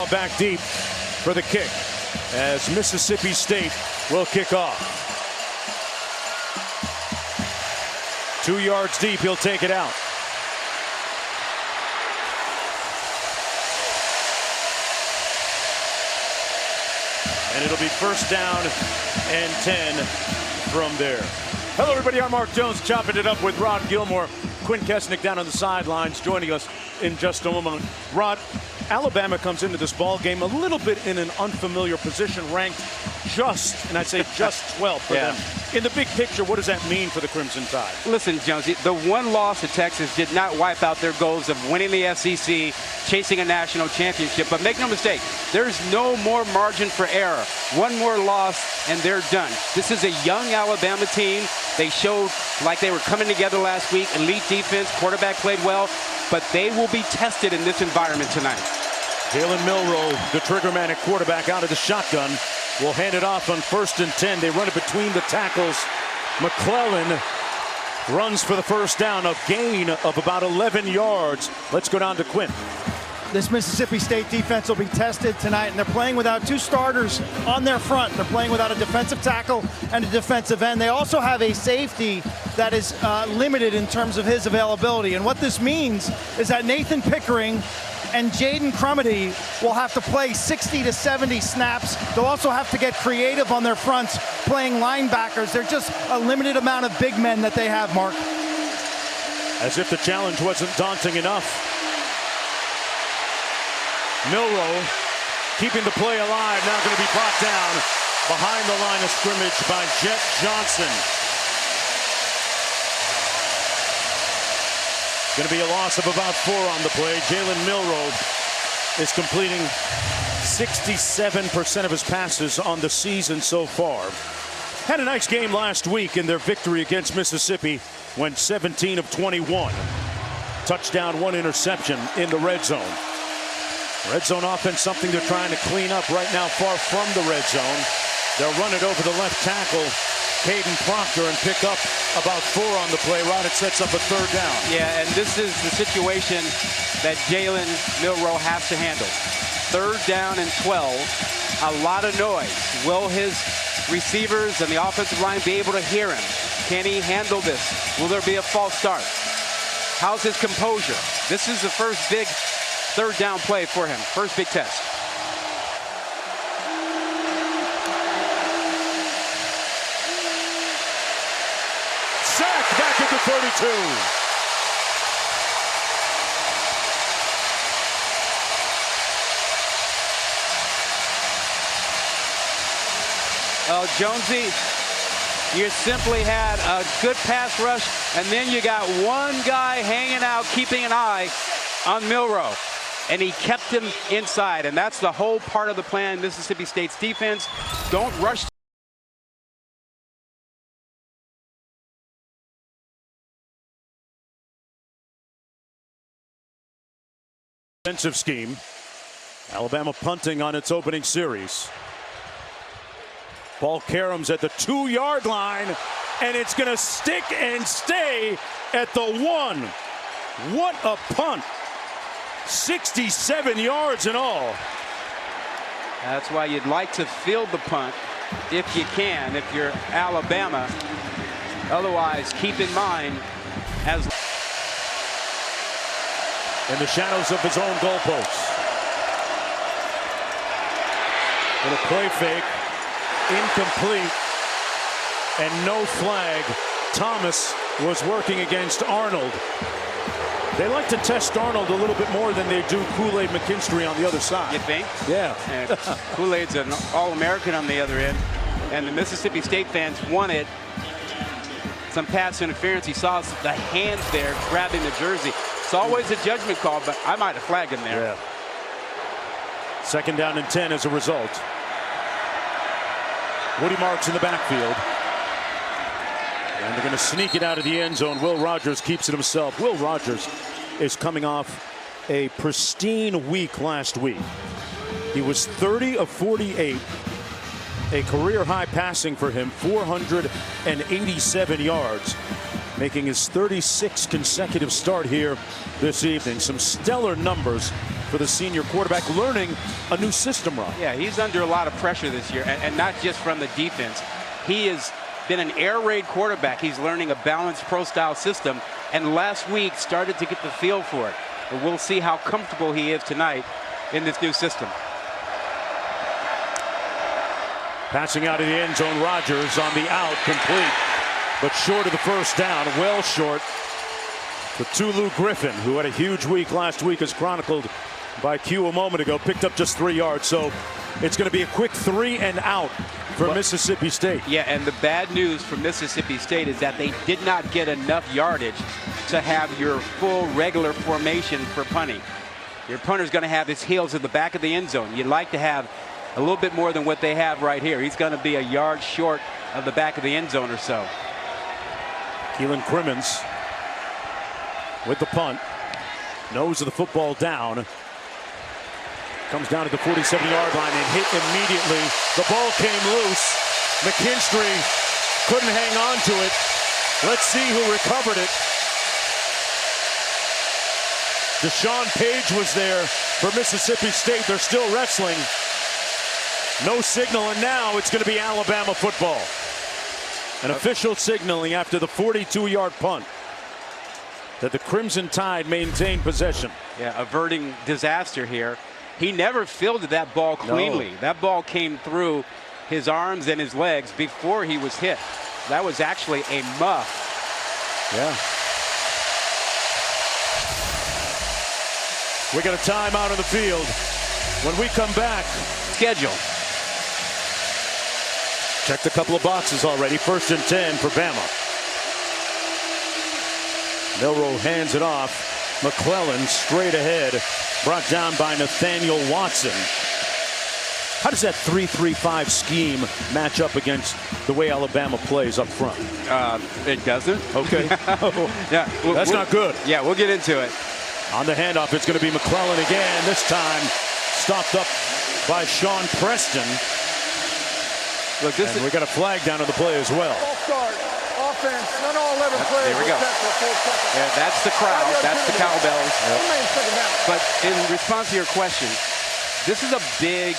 back deep for the kick as Mississippi State will kick off. 2 yards deep, he'll take it out. And it'll be first down and 10 from there. Hello, everybody. I'm Mark Jones, chopping it up with Rod Gilmore. Quinn Kesnick down on the sidelines, joining us in just a moment. Rod, Alabama comes into this ball game a little bit in an unfamiliar position, ranked just, and I say just 12th for them. In the big picture, what does that mean for the Crimson Tide? Listen, Jonesy, the one loss to Texas did not wipe out their goals of winning the SEC, chasing a national championship. But make no mistake, there's no more margin for error. One more loss, and they're done. This is a young Alabama team. They showed like they were coming together last week. Elite defense, quarterback played well, but they will be tested in this environment tonight. Jalen Milroe, the trigger man at quarterback, out of the shotgun, will hand it off on 1st and 10. They run it between the tackles. McClellan runs for the first down, a gain of about 11 yards. Let's go down to Quinn. This Mississippi State defense will be tested tonight, and they're playing without 2 starters on their front. They're playing without a defensive tackle and a defensive end. They also have a safety that is limited in terms of his availability. And what this means is that Nathan Pickering and Jaden Crumedy will have to play 60 to 70 snaps. They'll also have to get creative on their fronts, playing linebackers. They're just a limited amount of big men that they have, Mark. As if the challenge wasn't daunting enough. Milroe keeping the play alive, now going to be brought down behind the line of scrimmage by Jet Johnson. Going to be a loss of about 4 on the play. Jalen Milroe is completing 67% of his passes on the season so far. Had a nice game last week in their victory against Mississippi. Went 17 of 21. Touchdown, 1 interception in the red zone. Red zone offense, something they're trying to clean up right now, far from the red zone. They'll run it over the left tackle, Caden Proctor, and pick up about 4 on the play. Rod, it sets up a 3rd down. Yeah, and this is the situation that Jalen Milroe has to handle. 3rd down and 12. A lot of noise. Will his receivers and the offensive line be able to hear him? Can he handle this? Will there be a false start? How's his composure? This is the first big 3rd down play for him. First big test. Sack back at the 32. Well, Jonesy, you simply had a good pass rush, and then you got one guy hanging out, keeping an eye on Milroe. And he kept him inside, and that's the whole part of the plan. Mississippi State's defense, don't rush. Defensive scheme. Alabama punting on its opening series. Paul Karams at the 2-yard line, and it's going to stick and stay at the 1. What a punt. 67 yards in all. That's why you'd like to field the punt if you can, if you're Alabama. Otherwise, keep in mind, as in the shadows of his own goalposts. Little play fake, incomplete, and no flag. Thomas was working against Arnold. They like to test Arnold a little bit more than they do Kool-Aid McKinstry on the other side. You think? Yeah. And Kool-Aid's an All-American on the other end. And the Mississippi State fans wanted some pass interference. He saw the hands there grabbing the jersey. It's always a judgment call, but I might have flagged him there. Yeah. 2nd down and 10 as a result. Woody Marks in the backfield. And they're going to sneak it out of the end zone. Will Rogers keeps it himself. Will Rogers is coming off a pristine week last week. He was 30 of 48. A career high passing for him, 487 yards, making his 36th consecutive start here this evening. Some stellar numbers for the senior quarterback, learning a new system run. Yeah, he's under a lot of pressure this year, and not just from the defense. He has been an air raid quarterback. He's learning a balanced pro-style system, and last week started to get the feel for it. But we'll see how comfortable he is tonight in this new system. Passing out of the end zone, Rodgers on the out, complete, but short of the first down, well short. The Tulu Griffin, who had a huge week last week, as chronicled by Q a moment ago, picked up just 3 yards. So it's going to be a quick 3 and out for Mississippi State. Yeah, and the bad news for Mississippi State is that they did not get enough yardage to have your full regular formation for punting. Your punter's going to have his heels at the back of the end zone. You'd like to have a little bit more than what they have right here. He's going to be a yard short of the back of the end zone or so. Keelan Crimmins with the punt. Nose of the football down. Comes down to the 47-yard line and hit immediately. The ball came loose. McKinstry couldn't hang on to it. Let's see who recovered it. Deshaun Page was there for Mississippi State. They're still wrestling. No signal, and now it's going to be Alabama football. An official signaling after the 42-yard punt that the Crimson Tide maintained possession. Yeah, averting disaster here. He never fielded that ball cleanly. No. That ball came through his arms and his legs before he was hit. That was actually a muff. Yeah. We got a timeout on the field. When we come back, schedule. Checked a couple of boxes already. 1st and 10 for Bama. Milroe hands it off. McClellan straight ahead. Brought down by Nathaniel Watson. How does that 3-3-5 scheme match up against the way Alabama plays up front? It doesn't. Okay. Yeah, that's not good. Yeah, we'll get into it. On the handoff, it's going to be McClellan again. This time stopped up by Sean Preston. Look, we got a flag down on the play as well. False start. Offense. None of 11 players. There we go. Yeah, that's the crowd. That's the cowbells. Yep. But in response to your question, this is a big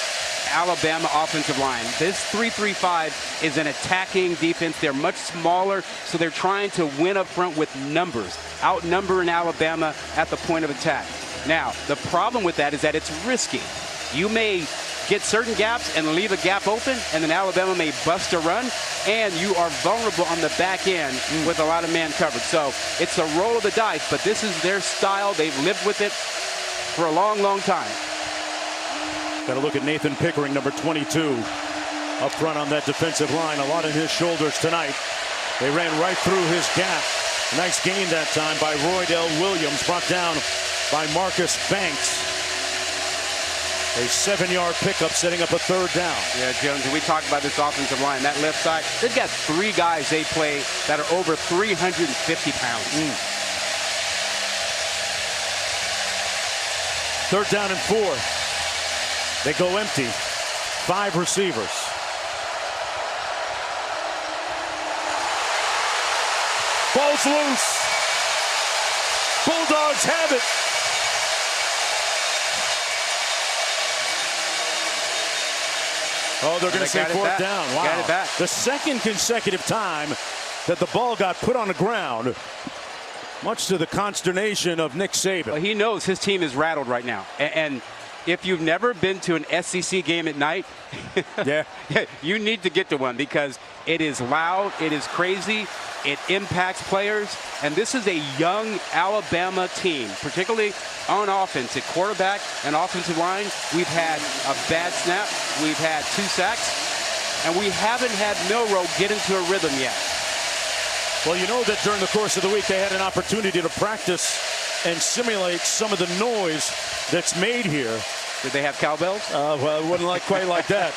Alabama offensive line. This 3-3-5 is an attacking defense. They're much smaller, so they're trying to win up front with numbers. Outnumbering Alabama at the point of attack. Now, the problem with that is that it's risky. You may get certain gaps and leave a gap open, and then Alabama may bust a run, and you are vulnerable on the back end with a lot of man coverage. So it's a roll of the dice, but this is their style. They've lived with it for a long, long time. Got to look at Nathan Pickering, number 22, up front on that defensive line. A lot on his shoulders tonight. They ran right through his gap. Nice gain that time by Roydell Williams, brought down by Marcus Banks. A 7-yard pickup, setting up a 3rd down. Yeah, Jones, and we talked about this offensive line. That left side, they've got 3 guys they play that are over 350 pounds. 3rd down and 4. They go empty. 5 receivers. Ball's loose. Bulldogs have it. Oh, they're going to say 4th down. Wow. Got it back. The 2nd consecutive time that the ball got put on the ground, much to the consternation of Nick Saban. Well, he knows his team is rattled right now. And if you've never been to an SEC game at night, yeah, you need to get to one, because it is loud, it is crazy, it impacts players, and this is a young Alabama team, particularly on offense. At quarterback and offensive line, we've had a bad snap, we've had 2 sacks, and we haven't had Milroe get into a rhythm yet. Well, you know that during the course of the week they had an opportunity to practice and simulate some of the noise that's made here. Did they have cowbells? Well, it wasn't quite like that.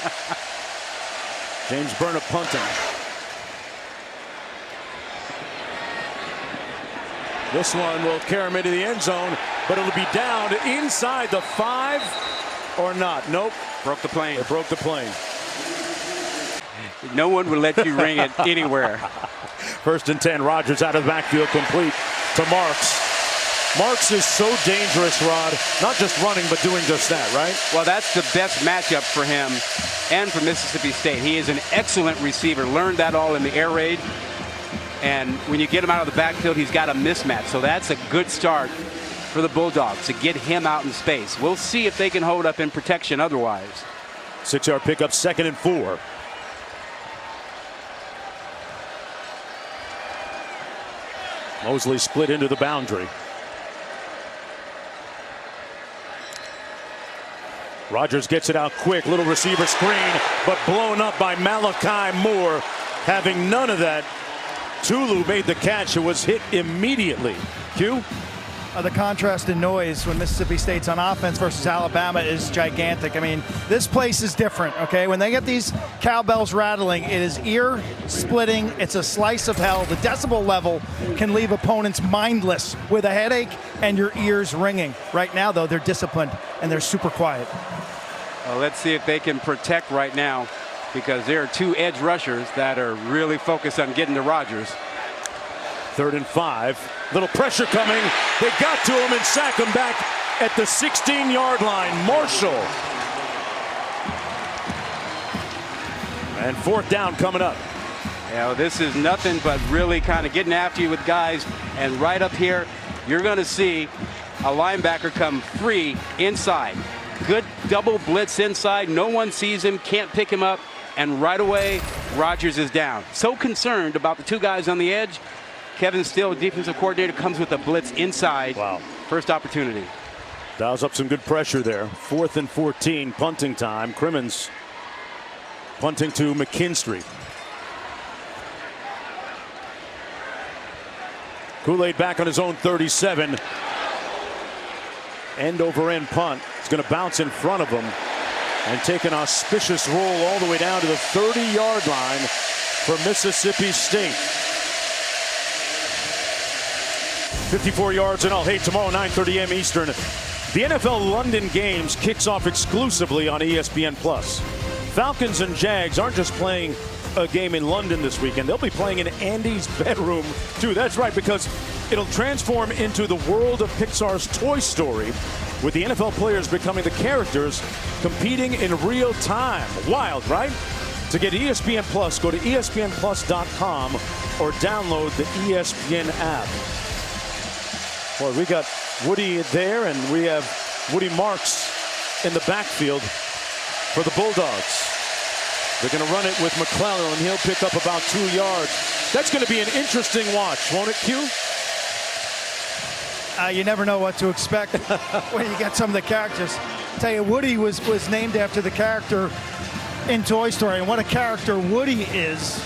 James Burnett punting. This one will carry him into the end zone, but it'll be down inside the 5 or not. Nope. Broke the plane. It broke the plane. No one would let you ring it anywhere. 1st and 10. Rodgers out of the backfield, complete to Marks. Marks is so dangerous, Rod. Not just running, but doing just that, right? Well, that's the best matchup for him and for Mississippi State. He is an excellent receiver. Learned that all in the air raid. And when you get him out of the backfield, he's got a mismatch. So that's a good start for the Bulldogs to get him out in space. We'll see if they can hold up in protection otherwise. 6-yard pickup, 2nd and 4. Mosley split into the boundary. Rogers gets it out quick. Little receiver screen, but blown up by Malachi Moore. Having none of that, Tulu made the catch. It was hit immediately. Q? The contrast in noise when Mississippi State's on offense versus Alabama is gigantic. I mean, this place is different, okay? When they get these cowbells rattling, it is ear splitting. It's a slice of hell. The decibel level can leave opponents mindless with a headache and your ears ringing. Right now, though, they're disciplined and they're super quiet. Well, let's see if they can protect right now, because there are 2 edge rushers that are really focused on getting to Rogers. 3rd and 5. Little pressure coming. They got to him and sack him back at the 16-yard line. Marshall. And 4th down coming up. Yeah, well, this is nothing but really kind of getting after you with guys. And right up here, you're going to see a linebacker come free inside. Good double blitz inside. No one sees him, can't pick him up. And right away, Rogers is down. So concerned about the 2 guys on the edge. Kevin Steele, defensive coordinator, comes with a blitz inside. Wow. First opportunity. Dials up some good pressure there. 4th and 14, punting time. Crimmins punting to McKinstry. Kool-Aid back on his own 37. End over end punt. It's going to bounce in front of him and take an auspicious roll all the way down to the 30-yard line for Mississippi State. 54 yards and all. Hey, tomorrow 9:30 a.m. Eastern, the NFL London Games kicks off exclusively on ESPN+. Falcons and Jags aren't just playing a game in London this weekend. They'll be playing in Andy's bedroom too. That's right, because it'll transform into the world of Pixar's Toy Story, with the NFL players becoming the characters competing in real time. Wild, right? To get ESPN+, go to espnplus.com or download the ESPN app. Boy, we got Woody there, and we have Woody Marks in the backfield for the Bulldogs. They're going to run it with McClellan, and he'll pick up about 2 yards. That's going to be an interesting watch, won't it, Q? You never know what to expect when you get some of the characters. I tell you, Woody was named after the character in Toy Story, and what a character Woody is.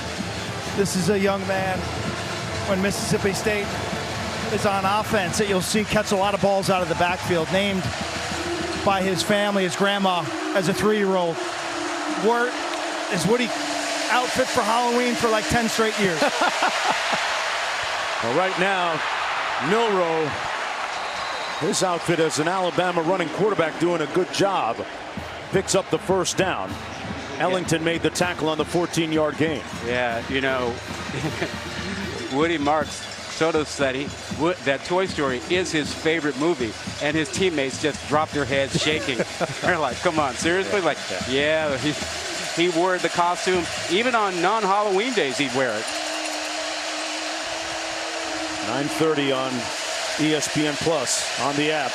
This is a young man when Mississippi State is on offense that you'll see catch a lot of balls out of the backfield, named by his family, his grandma, as a 3-year-old. Wore his Woody outfit for Halloween for like 10 straight years. Well, right now, Milroe, his outfit as an Alabama running quarterback, doing a good job. Picks up the 1st down. Ellington made the tackle on the 14-yard gain. Yeah, you know, Woody Marks, Soto said that Toy Story is his favorite movie, and his teammates just dropped their heads shaking. They're like, come on, seriously? Like, yeah, he wore the costume. Even on non-Halloween days, he'd wear it. 9:30 on ESPN Plus on the app.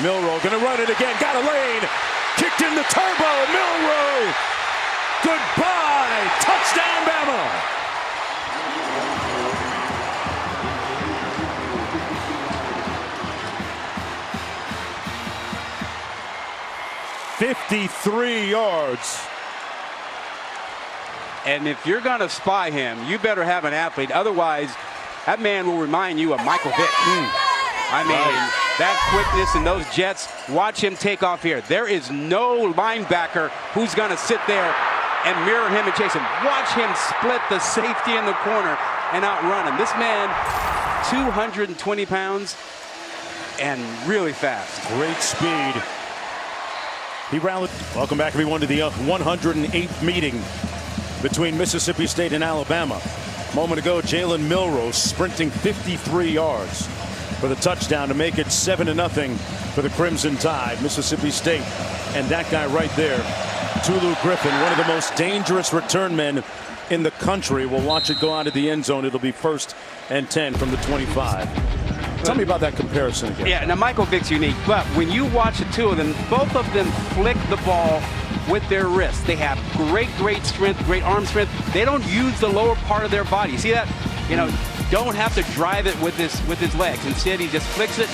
Milroe going to run it again. Got a lane. Kicked in the turbo. Milroe. Goodbye. Touchdown, Bama. "53 yards. And if you're going to spy him, you better have an athlete. Otherwise, that man will remind you of Michael Vick. I mean, that quickness and those jets, watch him take off here. There is no linebacker who's going to sit there and mirror him and chase him. Watch him split the safety in the corner and outrun him. This man, 220 pounds and really fast. Great speed. He rallied. Welcome back, everyone, to the 108th meeting between Mississippi State and Alabama. A moment ago, Jalen Milroe sprinting 53 yards. for the touchdown to make it 7-0 for the Crimson Tide. Mississippi State, and that guy right there, Tulu Griffin, one of the most dangerous return men in the country. We'll watch it go out of the end zone. It'll be 1st and 10 from the 25. Tell me about that comparison again. Yeah, now Michael Vick's unique, but when you watch the two of them, both of them flick the ball with their wrists. They have great strength, great arm strength. They don't use the lower part of their body. You see that? You know, don't have to drive it with his legs. Instead, he just flicks it.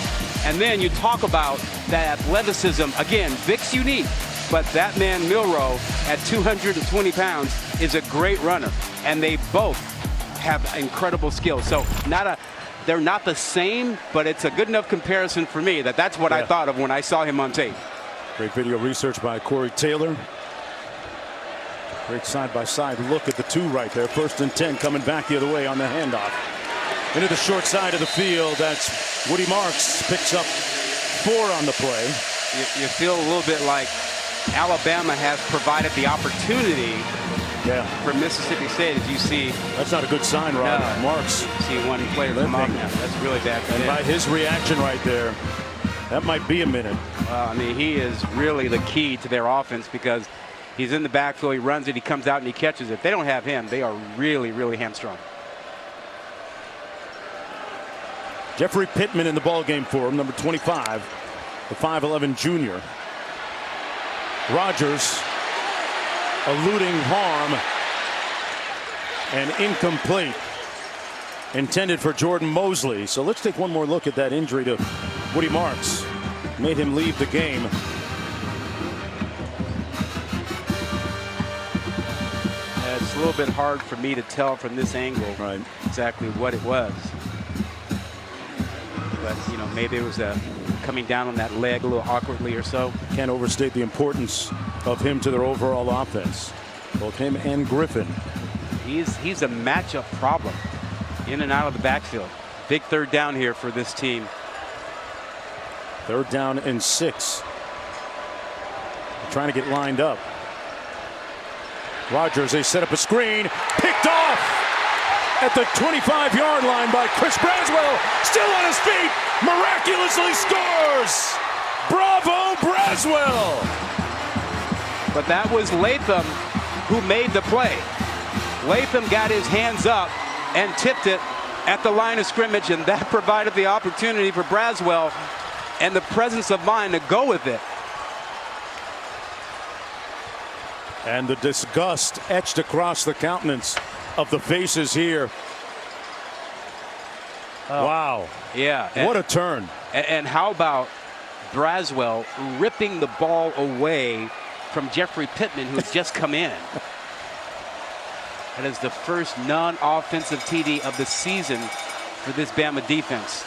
And then you talk about that athleticism. Again, Vick's unique, but that man Milroe at 220 pounds is a great runner, and they both have incredible skills. So they're not the same, but it's a good enough comparison for me that's what I thought of when I saw him on tape. Great video research by Corey Taylor. Great side-by-side look at the two right there. 1st and 10 coming back the other way on the handoff. Into the short side of the field. That's Woody Marks. Picks up 4 on the play. You feel a little bit like Alabama has provided the opportunity for Mississippi State, as you see. That's not a good sign, Rob. Marks. You see one player come off now. That's really bad. And by his reaction right there, that might be a minute. I mean, he is really the key to their offense because he's in the backfield, he runs it, he comes out and he catches it. If they don't have him, they are really hamstrung. Jeffrey Pittman in the ball game for him, number 25, the 5'11" junior. Rogers eluding harm and incomplete. Intended for Jordan Mosley. So let's take one more look at that injury to Woody Marks. Made him leave the game. It's a little bit hard for me to tell from this angle exactly what it was. But, you know, maybe it was coming down on that leg a little awkwardly or so. Can't overstate the importance of him to their overall offense. Both him and Griffin. He's a matchup problem in and out of the backfield. Big 3rd down here for this team. 3rd down and 6. Trying to get lined up. Rogers, they set up a screen. Picked off at the 25-yard line by Chris Braswell. Still on his feet. Miraculously scores. Bravo, Braswell. But that was Latham who made the play. Latham got his hands up and tipped it at the line of scrimmage, and that provided the opportunity for Braswell and the presence of mind to go with it. And the disgust etched across the countenance of the faces here. Wow. Yeah. What a turn. And how about Braswell ripping the ball away from Jeffrey Pittman, who's just come in. That is the first non-offensive TD of the season for this Bama defense.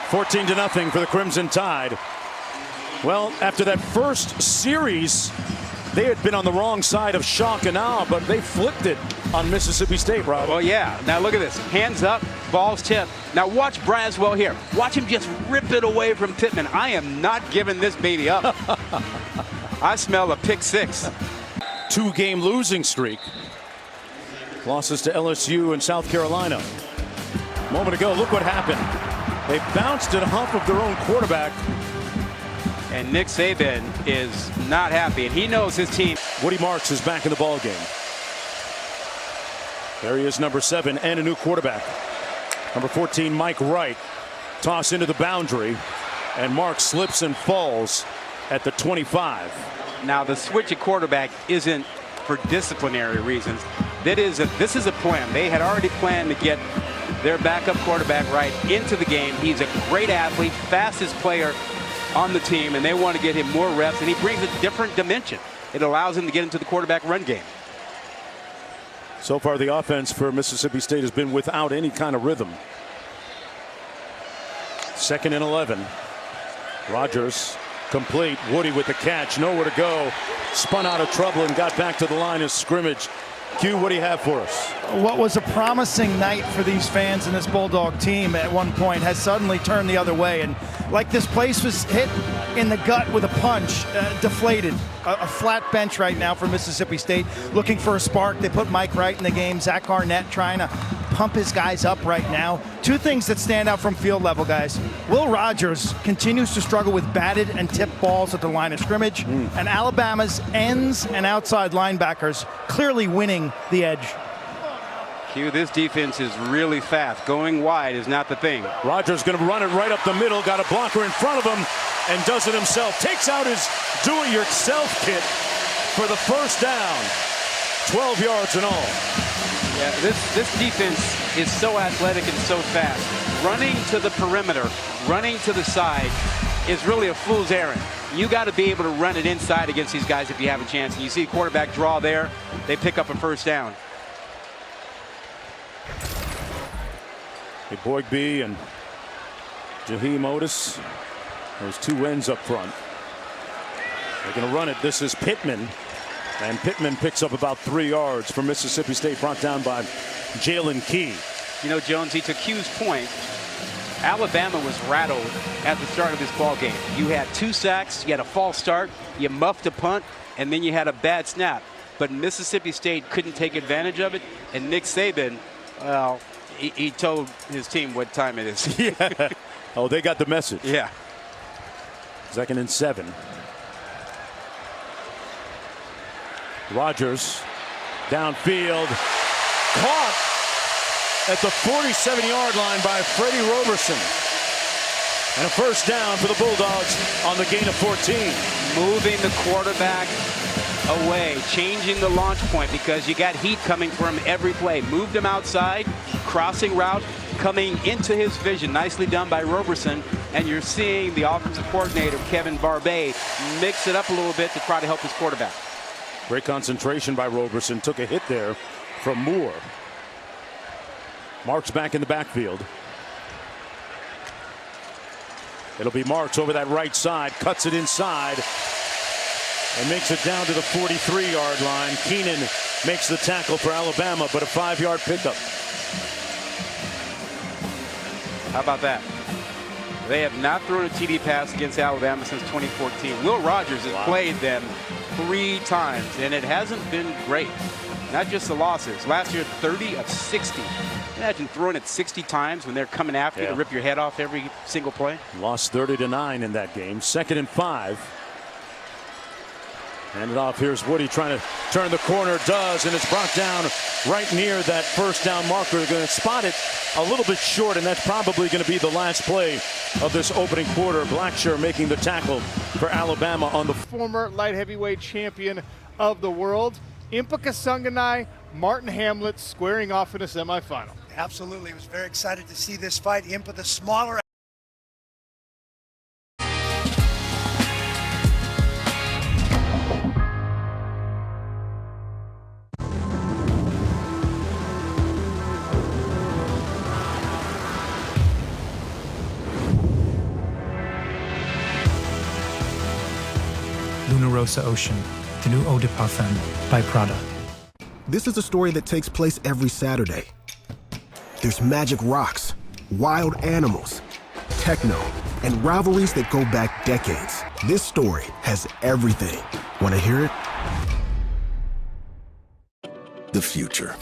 14-0 for the Crimson Tide. Well, after that first series, they had been on the wrong side of shock and awe, but they flipped it on Mississippi State, Rob. Well, yeah. Now look at this. Hands up, balls tipped. Now watch Braswell here. Watch him just rip it away from Pittman. I am not giving this baby up. I smell a pick 6. 2-game losing streak. Losses to LSU and South Carolina. A moment ago, look what happened. They bounced it off of their own quarterback. And Nick Saban is not happy, and he knows his team. Woody Marks is back in the ball game. There he is, number 7, and a new quarterback. Number 14, Mike Wright. Toss into the boundary, and Marks slips and falls at the 25. Now the switch at quarterback isn't for disciplinary reasons. This is a plan. They had already planned to get their backup quarterback right into the game. He's a great athlete, fastest player on the team, and they want to get him more reps, and he brings a different dimension. It allows him to get into the quarterback run game. So far, the offense for Mississippi State has been without any kind of rhythm. 2nd and 11. Rogers complete. Woody with the catch. Nowhere to go. Spun out of trouble and got back to the line of scrimmage. Q, what do you have for us? What was a promising night for these fans and this Bulldog team at one point has suddenly turned the other way. And like this place was hit in the gut with a punch, deflated. A flat bench right now for Mississippi State, looking for a spark. They put Mike Wright in the game. Zach Arnett trying to pump his guys up right now. Two things that stand out from field level, guys. Will Rogers continues to struggle with batted and tipped balls at the line of scrimmage, and Alabama's ends and outside linebackers clearly winning the edge. Q, this defense is really fast. Going wide is not the thing. Rogers going to run it right up the middle. Got a blocker in front of him and does it himself. Takes out his do-it-yourself kit for the first down. 12 yards in all. Yeah, this defense is so athletic and so fast. Running to the perimeter, running to the side is really a fool's errand. You got to be able to run it inside against these guys if you have a chance. And you see quarterback draw there, they pick up a first down. Boygby and Jaheim Otis, those two ends up front. They're going to run it. This is Pittman, and Pittman picks up about 3 yards for Mississippi State, brought down by Jalen Key. You know, Jonesy, to Q's point, Alabama was rattled at the start of this ball game. You had 2 sacks, you had a false start, you muffed a punt, and then you had a bad snap. But Mississippi State couldn't take advantage of it, and Nick Saban, well, he told his team what time it is. Yeah. Oh, they got the message. Yeah. 2nd and 7. Rogers downfield, caught at the 47-yard line by Freddie Roberson. And a first down for the Bulldogs on the gain of 14. Moving the quarterback away, changing the launch point because you got heat coming for him every play. Moved him outside, crossing route, coming into his vision. Nicely done by Roberson. And you're seeing the offensive coordinator, Kevin Barbay, mix it up a little bit to try to help his quarterback. Great concentration by Roberson. Took a hit there from Moore. Marks back in the backfield. It'll be Marks over that right side, cuts it inside, and makes it down to the 43-yard line. Keenan makes the tackle for Alabama, but a 5-yard pickup. How about that? They have not thrown a TD pass against Alabama since 2014. Will Rogers has played them 3 times, and it hasn't been great. Not just the losses. Last year, 30 of 60. Imagine throwing it 60 times when they're coming after you to rip your head off every single play. Lost 30-9 in that game. 2nd and 5. Hand it off. Here's Woody trying to turn the corner. Does, and it's brought down right near that first down marker. They're going to spot it a little bit short, and that's probably going to be the last play of this opening quarter. Blackshear making the tackle for Alabama on the Former light heavyweight champion of the world, Impa Kasanganai, Martin Hamlet squaring off in a semifinal. Absolutely. I was very excited to see this fight. Impa, the smaller. Luna Rosa Ocean, the new eau de parfum by Prada. This is a story that takes place every Saturday. There's magic rocks, wild animals, techno, and rivalries that go back decades. This story has everything. Want to hear it? The future.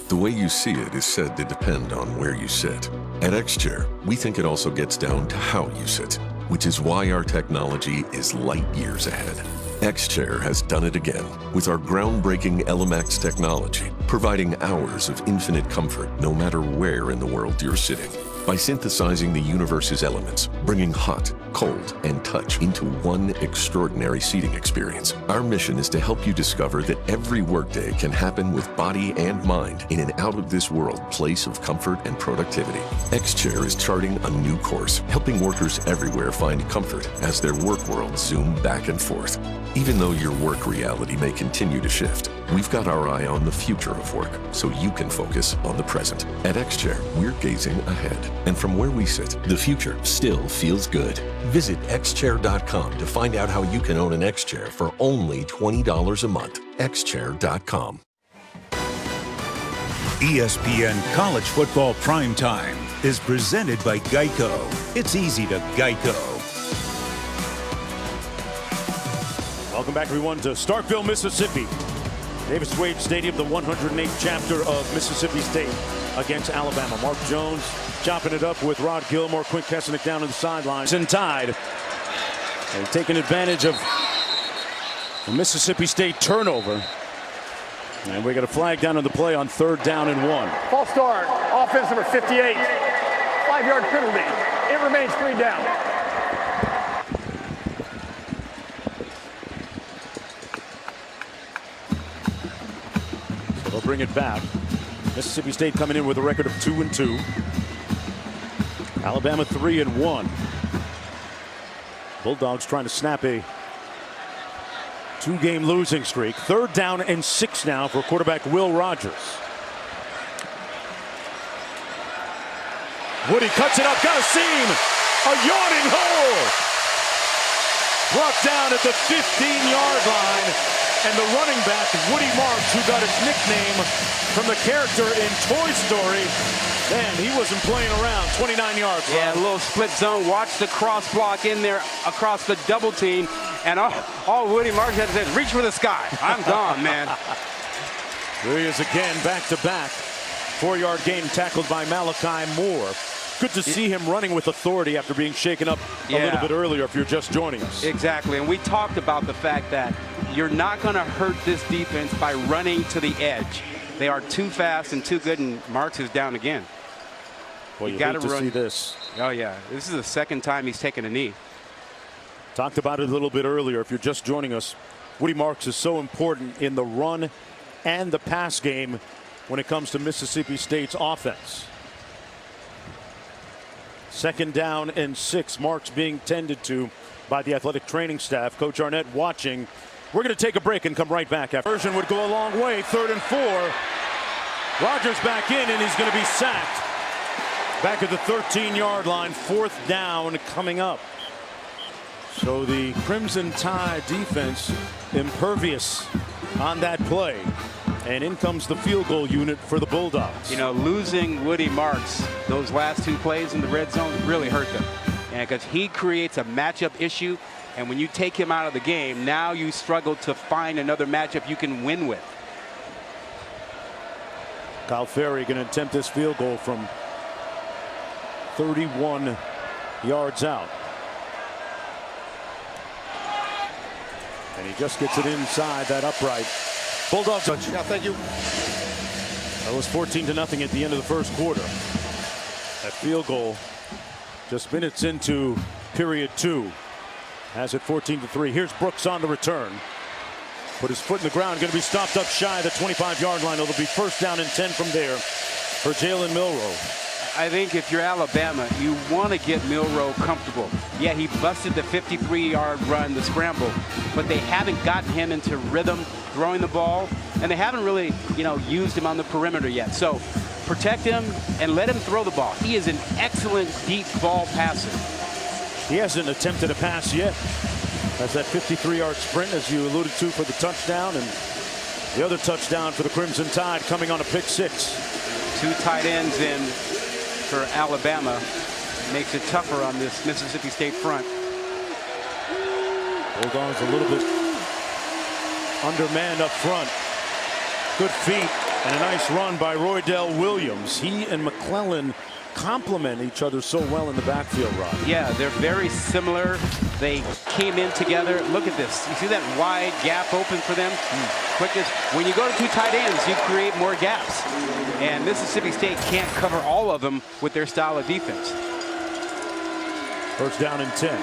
The way you see it is said to depend on where you sit. At X-Chair, we think it also gets down to how you sit, which is why our technology is light years ahead. X-Chair has done it again with our groundbreaking LMX technology, providing hours of infinite comfort no matter where in the world you're sitting. By synthesizing the universe's elements, bringing hot, cold, and touch into one extraordinary seating experience, our mission is to help you discover that every workday can happen with body and mind in an out-of-this-world place of comfort and productivity. X-Chair is charting a new course, helping workers everywhere find comfort as their work worlds zoom back and forth. Even though your work reality may continue to shift, we've got our eye on the future of work so you can focus on the present. At X-Chair, we're gazing ahead. And from where we sit, the future still feels good. Visit xchair.com to find out how you can own an X-Chair for only $20 a month. xchair.com. ESPN College Football Primetime is presented by Geico. It's easy to Geico. Welcome back, everyone, to Starkville, Mississippi. Davis Wade Stadium, the 108th chapter of Mississippi State. against Alabama. Mark Jones chopping it up with Rod Gilmore. Quint Kesenick down to the sidelines. And Tide. And taking advantage of the Mississippi State turnover. And we got a flag down on the play on 3rd down and 1. False start. Offense number 58. 5-yard penalty. It remains 3 down. So they'll bring it back. Mississippi State coming in with a record of 2-2. Alabama 3-1. Bulldogs trying to snap a 2-game losing streak. 3rd down and 6 now for quarterback Will Rogers. Woody cuts it up, got a seam, a yawning hole. Brought down at the 15-yard line, and the running back, Woody Marks, who got his nickname from the character in Toy Story. Man, he wasn't playing around. 29 yards. Yeah, a little split zone. Watch the cross block in there across the double team. And all Woody Marks had to say is reach for the sky. I'm gone, man. There he is again, back-to-back. 4-yard gain tackled by Malachi Moore. Good to see him running with authority after being shaken up a little bit earlier if you're just joining us. Exactly, and we talked about the fact that you're not going to hurt this defense by running to the edge. They are too fast and too good, and Marks is down again. Well, you got to see this. Oh, yeah. This is the 2nd time he's taken a knee. Talked about it a little bit earlier. If you're just joining us, Woody Marks is so important in the run and the pass game when it comes to Mississippi State's offense. 2nd down and 6. Marks being tended to by the athletic training staff. Coach Arnett watching. We're going to take a break and come right back. Version would go a long way. 3rd and 4. Rogers back in, and he's going to be sacked. Back at the 13-yard line. 4th down coming up. So the Crimson Tide defense impervious on that play. And in comes the field goal unit for the Bulldogs. You know, losing Woody Marks, those last 2 plays in the red zone really hurt them. And because he creates a matchup issue, and when you take him out of the game, now you struggle to find another matchup you can win with. Kyle Ferry going to attempt this field goal from 31 yards out. And he just gets it inside that upright. Bulldogs. Yeah, thank you. That was 14-0 at the end of the 1st quarter. That field goal just minutes into period 2 has it 14-3. Here's Brooks on the return. Put his foot in the ground, going to be stopped up shy of the 25-yard line. It'll be 1st down and 10 from there for Jalen Milroe. I think if you're Alabama, you want to get Milroe comfortable. Yeah, he busted the 53-yard run, the scramble, but they haven't gotten him into rhythm throwing the ball, and they haven't really, used him on the perimeter yet. So protect him and let him throw the ball. He is an excellent deep ball passer. He hasn't attempted a pass yet. That's that 53-yard sprint, as you alluded to, for the touchdown, and the other touchdown for the Crimson Tide coming on a pick 6. 2 tight ends in for Alabama makes it tougher on this Mississippi State front. Bulldogs a little bit undermanned up front. Good feet and a nice run by Roydell Williams. He and McClellan complement each other so well in the backfield, Rod. Yeah, they're very similar. They came in together. Look at this. You see that wide gap open for them? Quickest. When you go to 2 tight ends, you create more gaps. And Mississippi State can't cover all of them with their style of defense. 1st down and 10.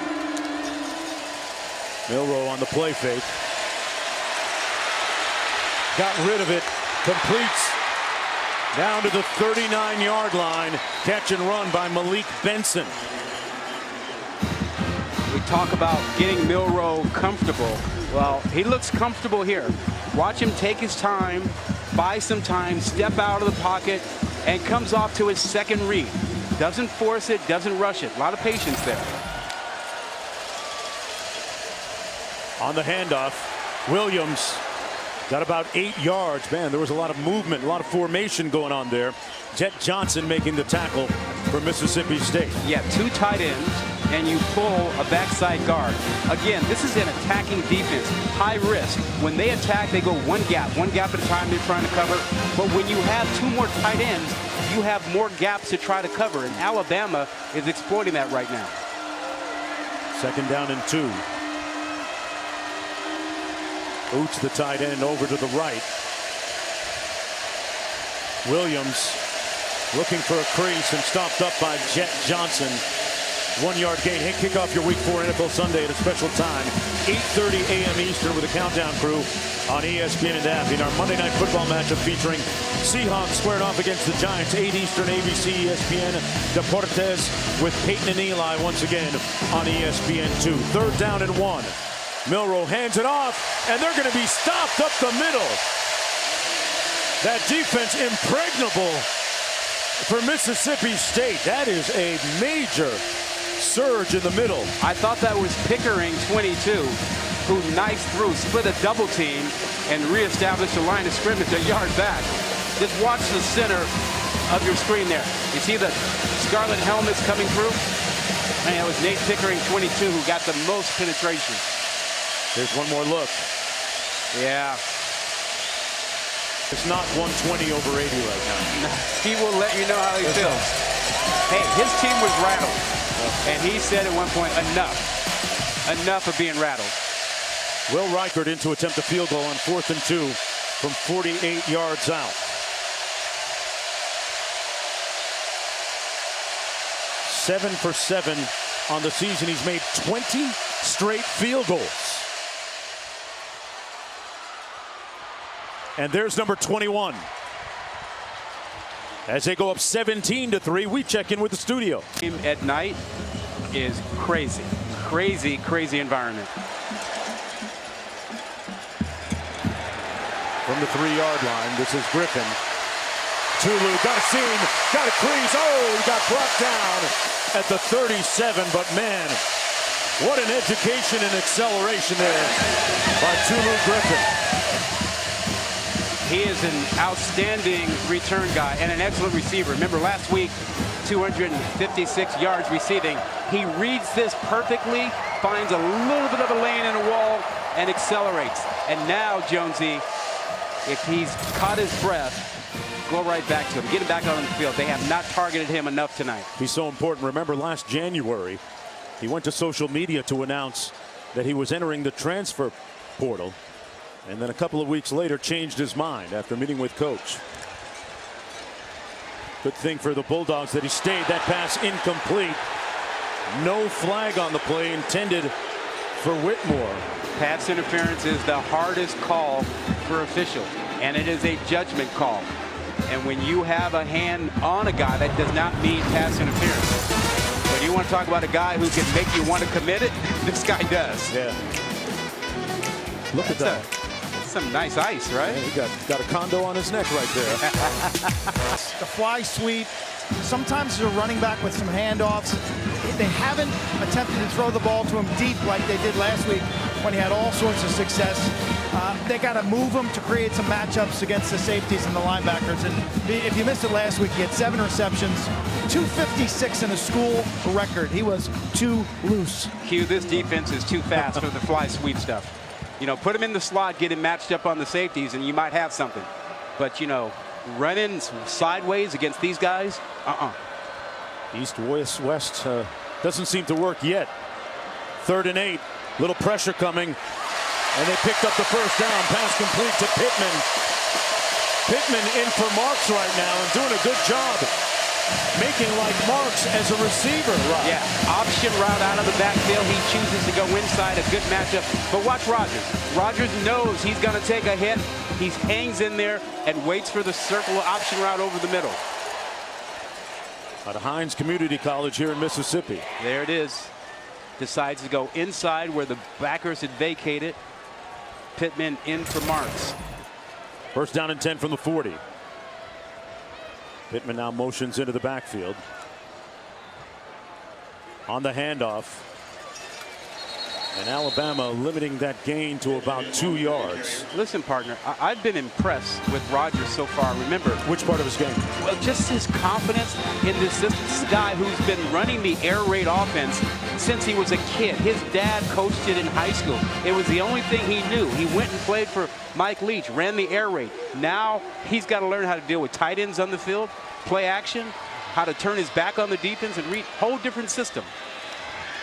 Milroe on the play fake. Got rid of it. Completes down to the 39-yard line. Catch and run by Malik Benson. We talk about getting Milroe comfortable. Well, he looks comfortable here. Watch him take his time, buy some time, step out of the pocket, and comes off to his 2nd read. Doesn't force it, doesn't rush it. A lot of patience there. On the handoff, Williams got about 8 yards. Man, there was a lot of movement, a lot of formation going on there. Jet Johnson making the tackle for Mississippi State. Yeah, 2 tight ends, and you pull a backside guard. Again, this is an attacking defense, high risk. When they attack, they go one gap at a time they're trying to cover. But when you have 2 more tight ends, you have more gaps to try to cover, and Alabama is exploiting that right now. 2nd down and 2. Oots, the tight end, over to the right. Williams looking for a crease and stopped up by Jet Johnson. 1-yard gain. Hey, kick off your Week 4 NFL Sunday at a special time. 8:30 a.m. Eastern with a countdown crew on ESPN and app. In our Monday Night Football matchup featuring Seahawks squaring off against the Giants. 8 Eastern, ABC, ESPN, Deportes with Peyton and Eli once again on ESPN2. 3rd down and 1. Milroe hands it off, and they're going to be stopped up the middle. That defense impregnable for Mississippi State. That is a major surge in the middle. I thought that was Pickering, 22, who knifed through, split a double team, and reestablished a line of scrimmage a yard back. Just watch the center of your screen there. You see the scarlet helmets coming through? And it was Nate Pickering, 22, who got the most penetration. Here's one more look. Yeah. It's not 120 over 80 right now. He will let you know how he feels. Hey, his team was rattled. And he said at one point, enough of being rattled. Will Reichert in to attempt a field goal on 4th and 2 from 48 yards out. 7 for 7 on the season. He's made 20 straight field goals. And there's number 21. As they go up 17-3, we check in with the studio. At night is crazy, crazy environment. From the 3-yard line, this is Griffin. Tulu got a seam, got a crease. Oh, he got brought down at the 37, but man, what an education and acceleration there by Tulu Griffin. He is an outstanding return guy and an excellent receiver. Remember last week, 256 yards receiving. He reads this perfectly, finds a little bit of a lane in a wall, and accelerates. And now, Jonesy, if he's caught his breath, go right back to him. Get him back out on the field. They have not targeted him enough tonight. He's so important. Remember last January, he went to social media to announce that he was entering the transfer portal. And then a couple of weeks later changed his mind after meeting with coach. Good thing for the Bulldogs that he stayed. That pass incomplete. No flag on the play intended for Whitmore. Pass interference is the hardest call for official, and it is a judgment call. And when you have a hand on a guy, that does not mean pass interference. When you want to talk about a guy who can make you want to commit it, this guy does. Yeah. Look at that. Some nice ice, right? Yeah, he got a condo on his neck right there. The fly sweep. Sometimes they're running back with some handoffs. They haven't attempted to throw the ball to him deep like they did last week when he had all sorts of success. They got to move him to create some matchups against the safeties and the linebackers. And if you missed it last week, he had 7 receptions, 256 in a school record. He was too loose. Q, this defense is too fast for the fly sweep stuff. You know, put him in the slot, get him matched up on the safeties, and you might have something. But, you know, running sideways against these guys, East, west, doesn't seem to work yet. 3rd and 8, little pressure coming, and they picked up the 1st down. Pass complete to Pittman. Pittman in for Marks right now and doing a good job making like Marks as a receiver. Right? Yeah, option route out of the backfield. He chooses to go inside, a good matchup. But watch Rogers. Rogers knows he's going to take a hit. He hangs in there and waits for the circle option route over the middle. Out of Hines Community College here in Mississippi. There it is. Decides to go inside where the backers had vacated. Pittman in for Marks. 1st down and 10 from the 40. Pittman now motions into the backfield. On the handoff. And Alabama limiting that gain to about 2 yards. Listen, partner, I've been impressed with Rogers so far. Remember, which part of his game? Well, just his confidence in this guy who's been running the air raid offense since he was a kid. His dad coached it in high school. It was the only thing he knew. He went and played for Mike Leach, ran the air raid. Now he's got to learn how to deal with tight ends on the field. play action, how to turn his back on the defense and read whole different system.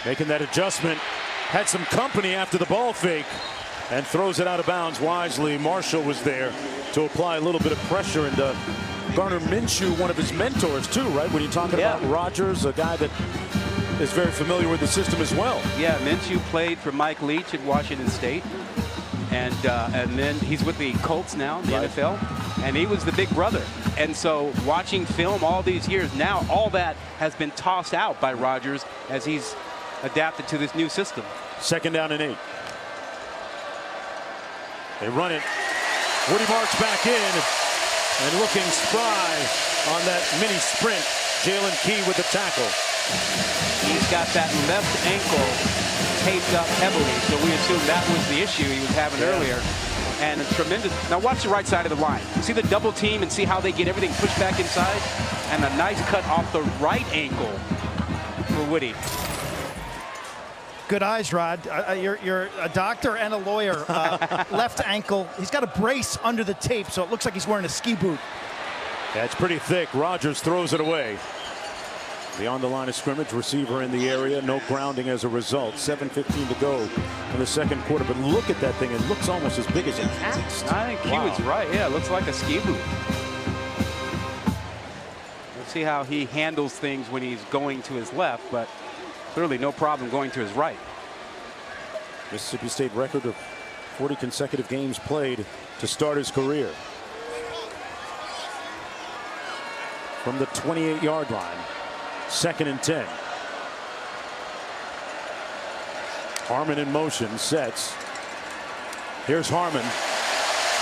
Making that adjustment. Had some company after the ball fake and throws it out of bounds wisely. Marshall was there to apply a little bit of pressure, and Garner Minshew, one of his mentors too, right? When you're talking about Rodgers, a guy that is very familiar with the system as well. Yeah, Minshew played for Mike Leach at Washington State, and then he's with the Colts now in the NFL, and he was the big brother. And so watching film all these years, now all that has been tossed out by Rodgers as he's adapted to this new system. 2nd down and 8. They run it. Woody Marks back in and looking spry on that mini sprint. Jalen Key with the tackle. He's got that left ankle taped up heavily, so we assume that was the issue he was having earlier. And a tremendous. Now watch the right side of the line. See the double team and see how they get everything pushed back inside, and a nice cut off the right ankle for Woody. Good eyes, Rod. You're a doctor and a lawyer. Left ankle. He's got a brace under the tape, so it looks like he's wearing a ski boot. Yeah, it's pretty thick. Rodgers throws it away. Beyond the line of scrimmage, receiver in the area. No grounding as a result. 7:15 to go in the 2nd quarter. But look at that thing. It looks almost as big as a cast. I think he was right. Yeah, it looks like a ski boot. We'll see how he handles things when he's going to his left, but clearly no problem going to his right. Mississippi State record of 40 consecutive games played to start his career. From the 28-yard line, 2nd and 10. Harmon in motion, sets. Here's Harmon.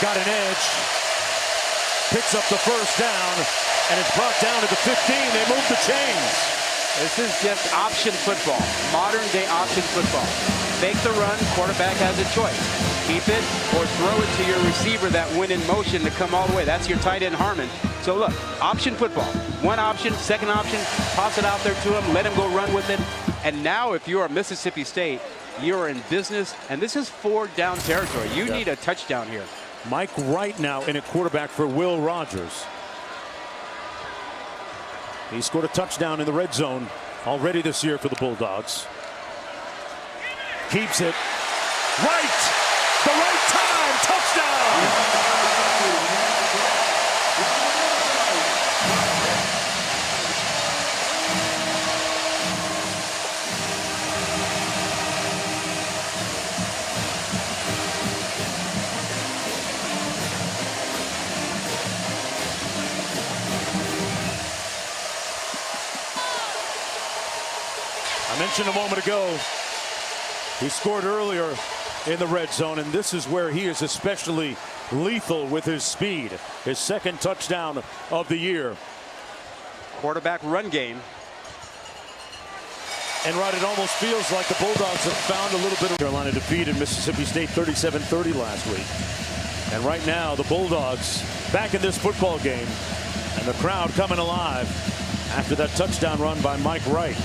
Got an edge. Picks up the 1st down, and it's brought down to the 15. They move the chains. This is just option football, modern day option football. Fake the run, quarterback has a choice. Keep it or throw it to your receiver that went in motion to come all the way. That's your tight end Harmon. So look, option football. One option, 2nd option, toss it out there to him, let him go run with it. And now if you're Mississippi State, you're in business, and this is 4th down territory. You need a touchdown here. Mike Wright now in at quarterback for Will Rogers. He scored a touchdown in the red zone already this year for the Bulldogs. Keeps it. Right! The right time! Touchdown! I mentioned a moment ago, he scored earlier in the red zone, and this is where he is especially lethal with his speed. His 2nd touchdown of the year. Quarterback run game. And Rod, it almost feels like the Bulldogs have found a little bit of Carolina defeated Mississippi State 37-30 last week. And right now, the Bulldogs back in this football game, and the crowd coming alive after that touchdown run by Mike Wright.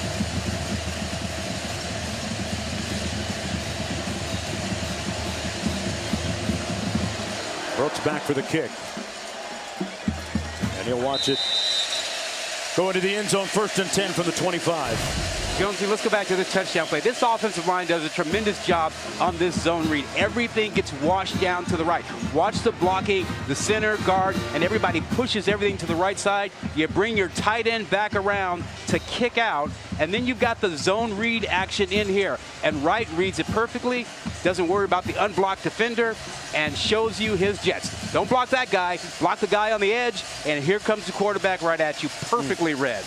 Brooks back for the kick. And he'll watch it go into the end zone. 1st and 10 from the 25. Jonesy, let's go back to this touchdown play. This offensive line does a tremendous job on this zone read. Everything gets washed down to the right. Watch the blocking, the center, guard, and everybody pushes everything to the right side. You bring your tight end back around to kick out, and then you've got the zone read action in here. And Wright reads it perfectly, doesn't worry about the unblocked defender, and shows you his jets. Don't block that guy, block the guy on the edge, and here comes the quarterback right at you, perfectly read.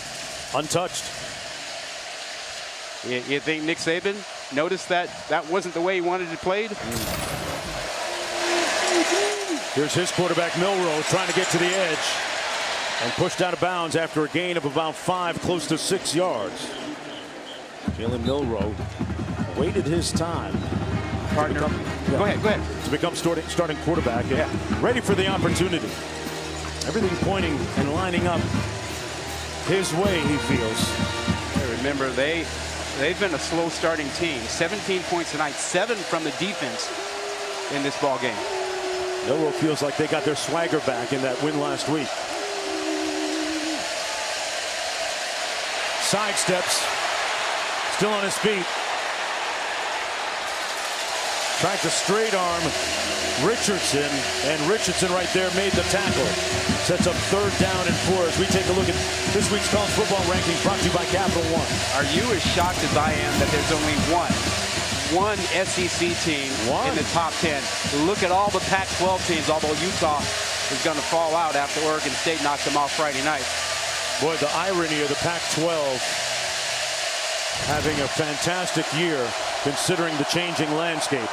Untouched. You think Nick Saban noticed that wasn't the way he wanted it played? Here's his quarterback, Milroe, trying to get to the edge and pushed out of bounds after a gain of about 5, close to 6 yards. Jalen Milroe waited his time. Partner. Go ahead. To become starting quarterback. Yeah. Ready for the opportunity. Everything pointing and lining up his way, he feels. Remember, they've been a slow starting team. 17 points tonight, 7 from the defense in this ball game. Milroe feels like they got their swagger back in that win last week. Sidesteps. Still on his feet. Tried to straight arm Richardson, and Richardson right there made the tackle. Sets up 3rd down and 4 as we take a look at this week's college football rankings brought to you by Capital One. Are you as shocked as I am that there's only one SEC team in the top 10? Look at all the Pac-12 teams, although Utah is going to fall out after Oregon State knocked them off Friday night. Boy, the irony of the Pac-12 having a fantastic year considering the changing landscape.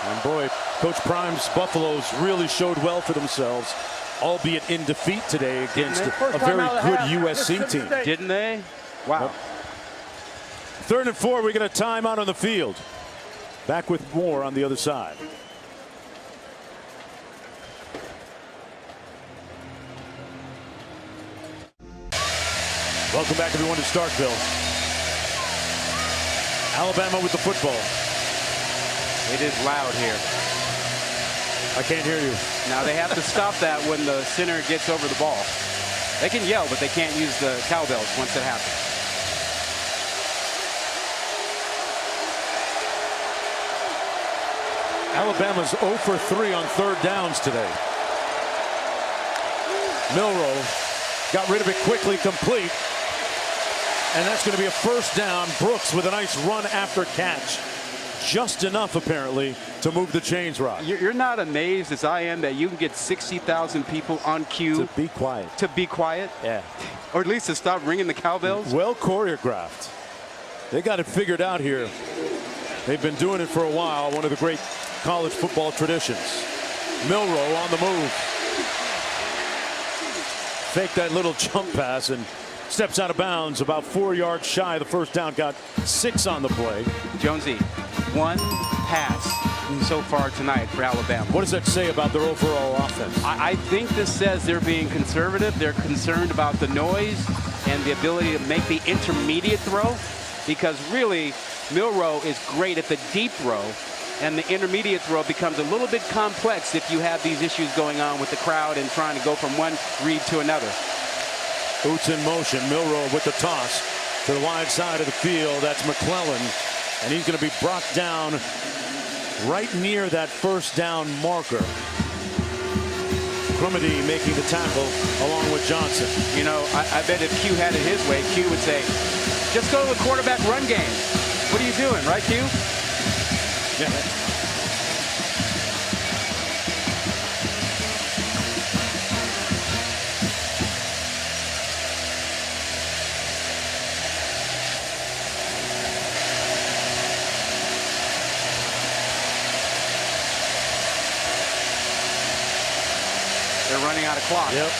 And boy, Coach Prime's Buffaloes really showed well for themselves, albeit in defeat today against a very good USC team. Didn't they? Wow. 3rd and 4, we get a timeout on the field. Back with more on the other side. Welcome back, everyone, to Starkville. Alabama with the football. It is loud here. I can't hear you. Now they have to stop that when the center gets over the ball. They can yell, but they can't use the cowbells once it happens. Alabama's 0 for 3 on 3rd downs today. Milroe got rid of it quickly, complete. And that's going to be a 1st down. Brooks with a nice run after catch. Just enough, apparently, to move the chains, Rod. You're not amazed, as I am, that you can get 60,000 people on cue. To be quiet. To be quiet? Yeah. Or at least to stop ringing the cowbells? Well choreographed. They got it figured out here. They've been doing it for a while. One of the great college football traditions. Milroe on the move. Fake that little jump pass and steps out of bounds about 4 yards shy of the 1st down. Got 6 on the play. Jonesy, 1 pass so far tonight for Alabama. What does that say about their overall offense? I think this says they're being conservative. They're concerned about the noise and the ability to make the intermediate throw, because really Milroe is great at the deep throw, and the intermediate throw becomes a little bit complex if you have these issues going on with the crowd and trying to go from one read to another. Boots in motion. Milroe with the toss to the wide side of the field. That's McClellan, and he's going to be brought down right near that 1st down marker. Crumedy making the tackle along with Johnson. You know, I bet if Q had it his way, Q would say, just go to the quarterback run game. What are you doing, right, Q? Yeah. They're running out of clock. Yep.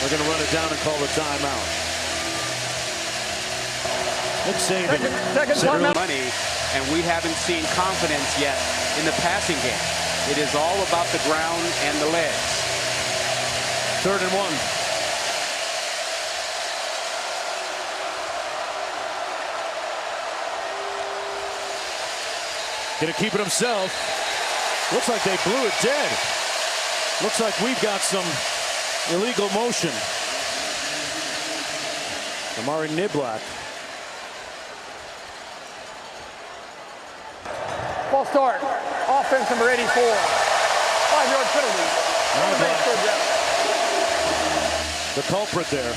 We're going to run it down and call the timeout. Nicksaban Second money, and we haven't seen confidence yet in the passing game. It is all about the ground and the legs. 3rd and 1. Gonna keep it himself. Looks like they blew it dead. Looks like we've got some illegal motion. Amari Niblack. Ball start. Offense number 84. 5-yard penalty. The culprit there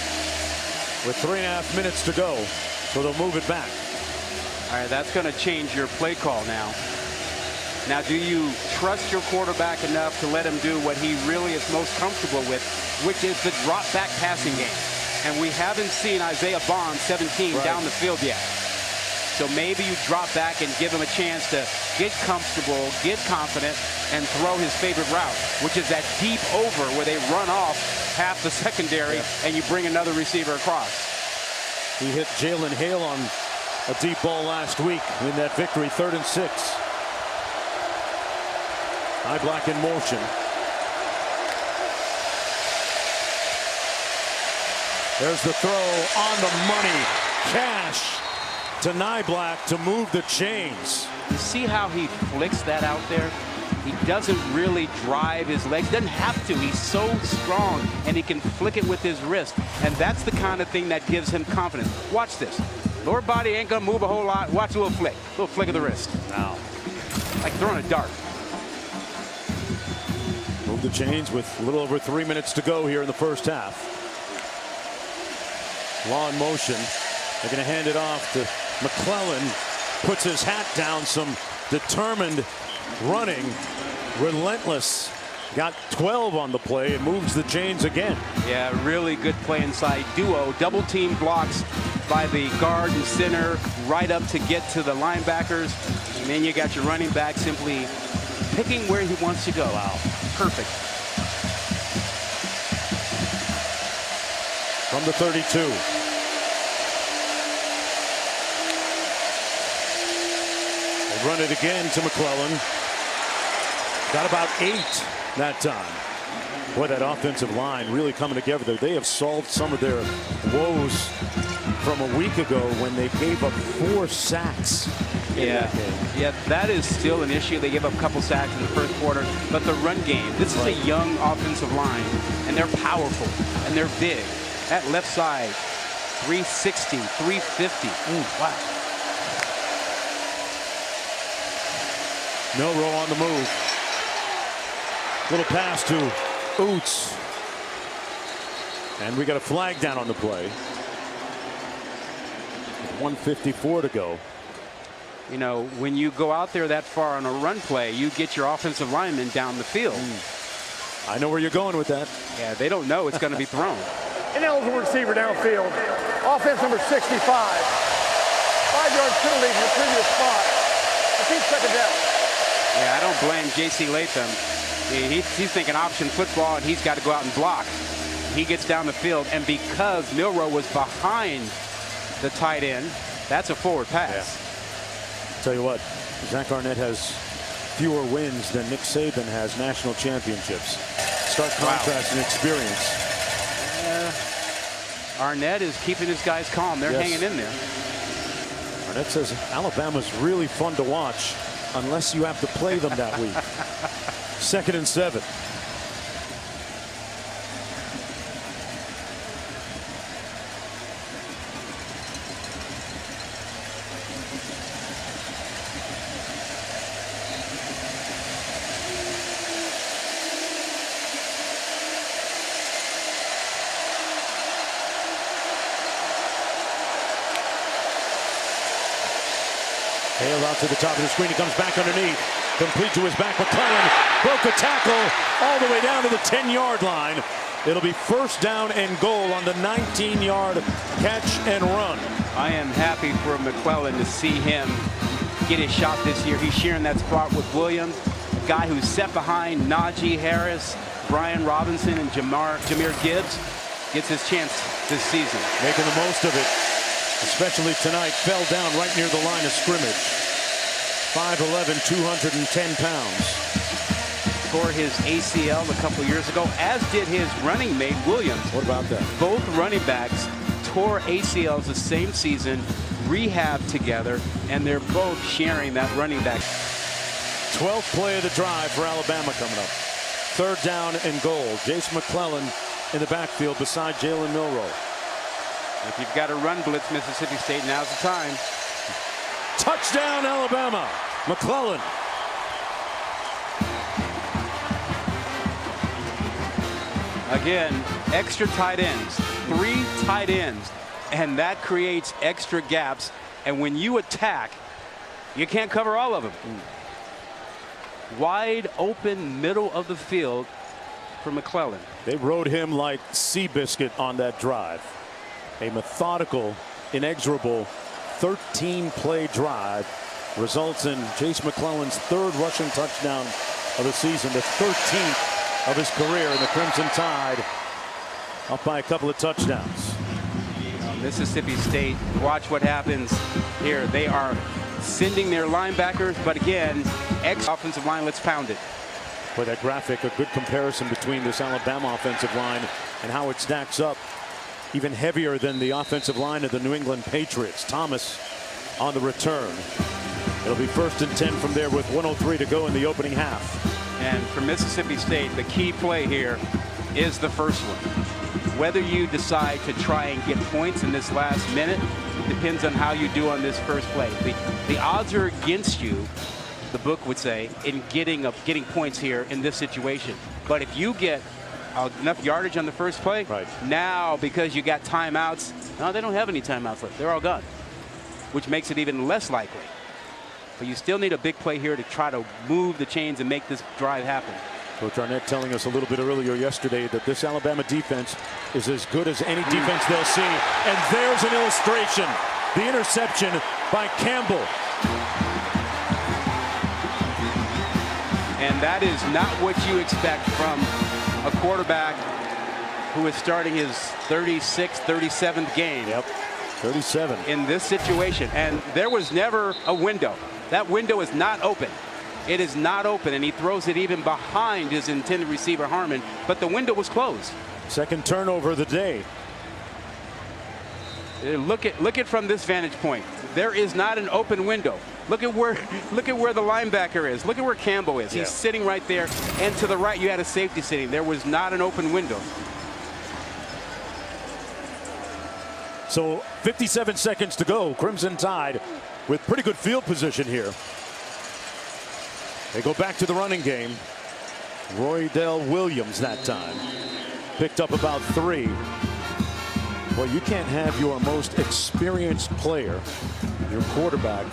with 3.5 minutes to go. So they'll move it back. All right, that's going to change your play call now. Now, do you trust your quarterback enough to let him do what he really is most comfortable with, which is the drop back passing game? And we haven't seen Isaiah Bond, 17, down the field yet. So maybe you drop back and give him a chance to get comfortable, get confident, and throw his favorite route, which is that deep over where they run off half the secondary and you bring another receiver across. He hit Jalen Hale on a deep ball last week in that victory. 3rd and 6. Black in motion. There's the throw on the money. Cash to Black to move the chains. You see how he flicks that out there? He doesn't really drive his legs, doesn't have to. He's so strong, and he can flick it with his wrist. And that's the kind of thing that gives him confidence. Watch this. Lower body ain't gonna move a whole lot. Watch a little flick of the wrist. Wow. Like throwing a dart. Move the chains with a little over 3 minutes to go here in the first half. Law in motion. They're going to hand it off to McClellan. Puts his hat down. Some determined running. Relentless. Got 12 on the play and moves the chains again. Yeah, really good play inside. Duo. Double team blocks by the guard and center right up to get to the linebackers. And then you got your running back simply picking where he wants to go. Wow. Perfect. From the 32. They run it again to McClellan. Got about 8 that time. Boy, that offensive line really coming together. They have solved some of their woes from a week ago when they gave up 4 sacks. Yeah, that is still an issue. They gave up a couple sacks in the first quarter, but the run game, this is a young offensive line, and they're powerful, and they're big. That left side, 360, 350. Wow. Milroe on the move. Little pass to Oots. And we got a flag down on the play. 1:54 to go. You know, when you go out there that far on a run play, you get your offensive linemen down the field. I know where you're going with that. Yeah, they don't know it's going to be thrown. Ineligible receiver downfield. Offense number 65. 5-yard penalty from the previous spot. Repeat second down. Yeah, I don't blame J.C. Latham. He's thinking option football, and he's got to go out and block. He gets down the field, and because Milroe was behind the tight end, that's a forward pass. Yeah. Tell you what, Zach Arnett has fewer wins than Nick Saban has national championships. Stark contrast in experience. Arnett is keeping his guys calm. They're hanging in there. Arnett says Alabama's really fun to watch unless you have to play them that week. 2nd and 7. Hale out to the top of the screen. He comes back underneath. Complete to his back. McClellan broke a tackle all the way down to the 10-yard line. It'll be 1st down and goal on the 19-yard catch and run. I am happy for McClellan to see him get his shot this year. He's sharing that spot with Williams, a guy who's set behind Najee Harris, Brian Robinson, and Jahmyr Gibbs. Gets his chance this season. Making the most of it, especially tonight. Fell down right near the line of scrimmage. 5'11", 210 pounds. Tore his ACL a couple years ago, as did his running mate, Williams. What about that? Both running backs tore ACLs the same season, rehabbed together, and they're both sharing that running back. 12th play of the drive for Alabama coming up. 3rd down and goal. Jace McClellan in the backfield beside Jalen Milroe. If you've got to run blitz Mississippi State, now's the time. Touchdown, Alabama. McClellan. Again, extra tight ends, 3 tight ends, and that creates extra gaps. And when you attack, you can't cover all of them. Wide open middle of the field for McClellan. They rode him like Seabiscuit on that drive. A methodical, inexorable 13-play drive results in Jace McClellan's 3rd rushing touchdown of the season, the 13th of his career, in the Crimson Tide up by a couple of touchdowns. Mississippi State, watch what happens here. They are sending their linebackers, but again, offensive line, let's pound it. Boy, that graphic, a good comparison between this Alabama offensive line and how it stacks up. Even heavier than the offensive line of the New England Patriots. Thomas on the return. It'll be 1st and 10 from there with 1:03 to go in the opening half. And for Mississippi State, the key play here is the first one. Whether you decide to try and get points in this last minute depends on how you do on this first play. The odds are against you, the book would say, in getting points here in this situation. But if you get enough yardage on the first play, now because you got timeouts, no, they don't have any timeouts left. They're all gone, which makes it even less likely. But you still need a big play here to try to move the chains and make this drive happen. Coach Arnett telling us a little bit earlier yesterday that this Alabama defense is as good as any defense they'll see. And there's an illustration. The interception by Campbell. And that is not what you expect from a quarterback who is starting his 36th, 37th game. Yep, 37. In this situation. And there was never a window. That window is not open. It is not open, and he throws it even behind his intended receiver, Harmon, but the window was closed. Second turnover of the day. Look at from this vantage point. There is not an open window. Look at where the linebacker is. Look at where Campbell is. He's sitting right there, and to the right you had a safety sitting. There was not an open window. So 57 seconds to go. Crimson Tide with pretty good field position here. They go back to the running game. Roydell Williams that time. Picked up about 3. Well, you can't have your most experienced player, your quarterback,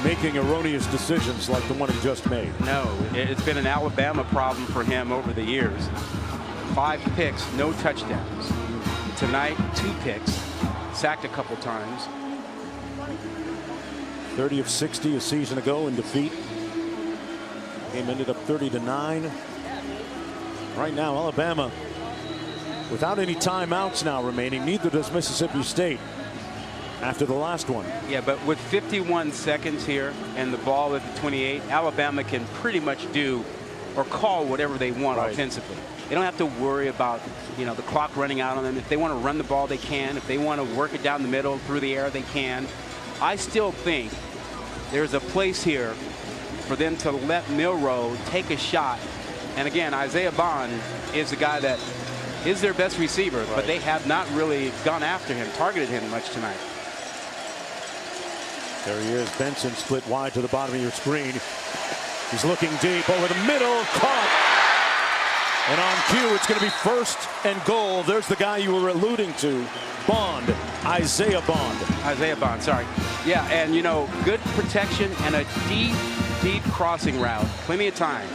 making erroneous decisions like the one he just made. No, it's been an Alabama problem for him over the years. 5 picks, no touchdowns. Tonight, 2 picks, sacked a couple times. 30 of 60 a season ago in defeat. Game ended up 30-9. Right now, Alabama without any timeouts now remaining. Neither does Mississippi State after the last one. Yeah, but with 51 seconds here and the ball at the 28, Alabama can pretty much do or call whatever they want offensively. They don't have to worry about, you know, the clock running out on them. If they want to run the ball, they can. If they want to work it down the middle, through the air, they can. I still think there's a place here for them to let Milroe take a shot. And again, Isaiah Bond is the guy that is their best receiver, but they have not really gone after him, targeted him much tonight. There he is. Benson split wide to the bottom of your screen. He's looking deep over the middle, caught. And on cue, it's going to be 1st and goal. There's the guy you were alluding to, Bond, Isaiah Bond. Isaiah Bond, sorry. Yeah, and you know, good protection and a deep crossing route. Plenty of time.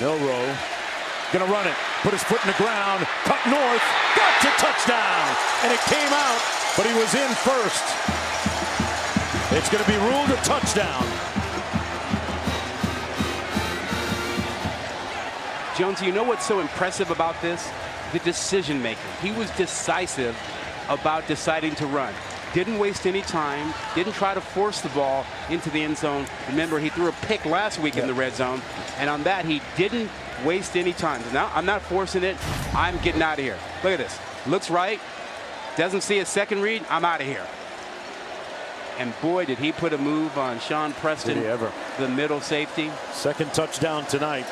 Milroe gonna run it, put his foot in the ground, cut north, got to touchdown, and it came out, but he was in first. It's gonna be ruled a touchdown. Jones, you know what's so impressive about this? The decision making. He was decisive about deciding to run. Didn't waste any time, didn't try to force the ball into the end zone. Remember, he threw a pick last week in the red zone, and on that, he didn't waste any time. Now, I'm not forcing it. I'm getting out of here. Look at this. Looks right. Doesn't see a second read. I'm out of here. And boy, did he put a move on Sean Preston, did he ever. The middle safety. Second touchdown tonight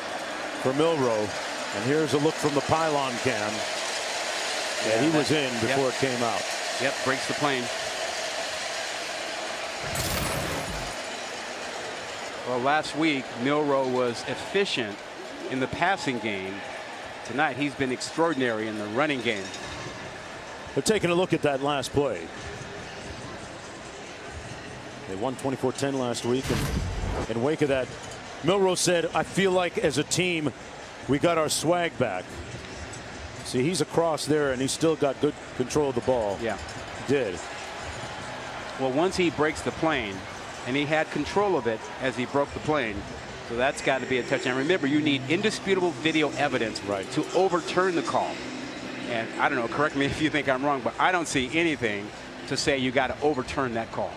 for Milroe. And here's a look from the pylon cam. Yeah, he was in before it came out. Yep, breaks the plane. Well, last week, Milroe was efficient in the passing game. Tonight, he's been extraordinary in the running game. They're taking a look at that last play. They won 24-10 last week, and in wake of that, Milroe said, I feel like as a team, we got our swag back. See, he's across there, and he's still got good control of the ball. Yeah. He did. Well, once he breaks the plane, and he had control of it as he broke the plane, so that's got to be a touchdown. Remember, you need indisputable video evidence to overturn the call. And I don't know, correct me if you think I'm wrong, but I don't see anything to say you got to overturn that call.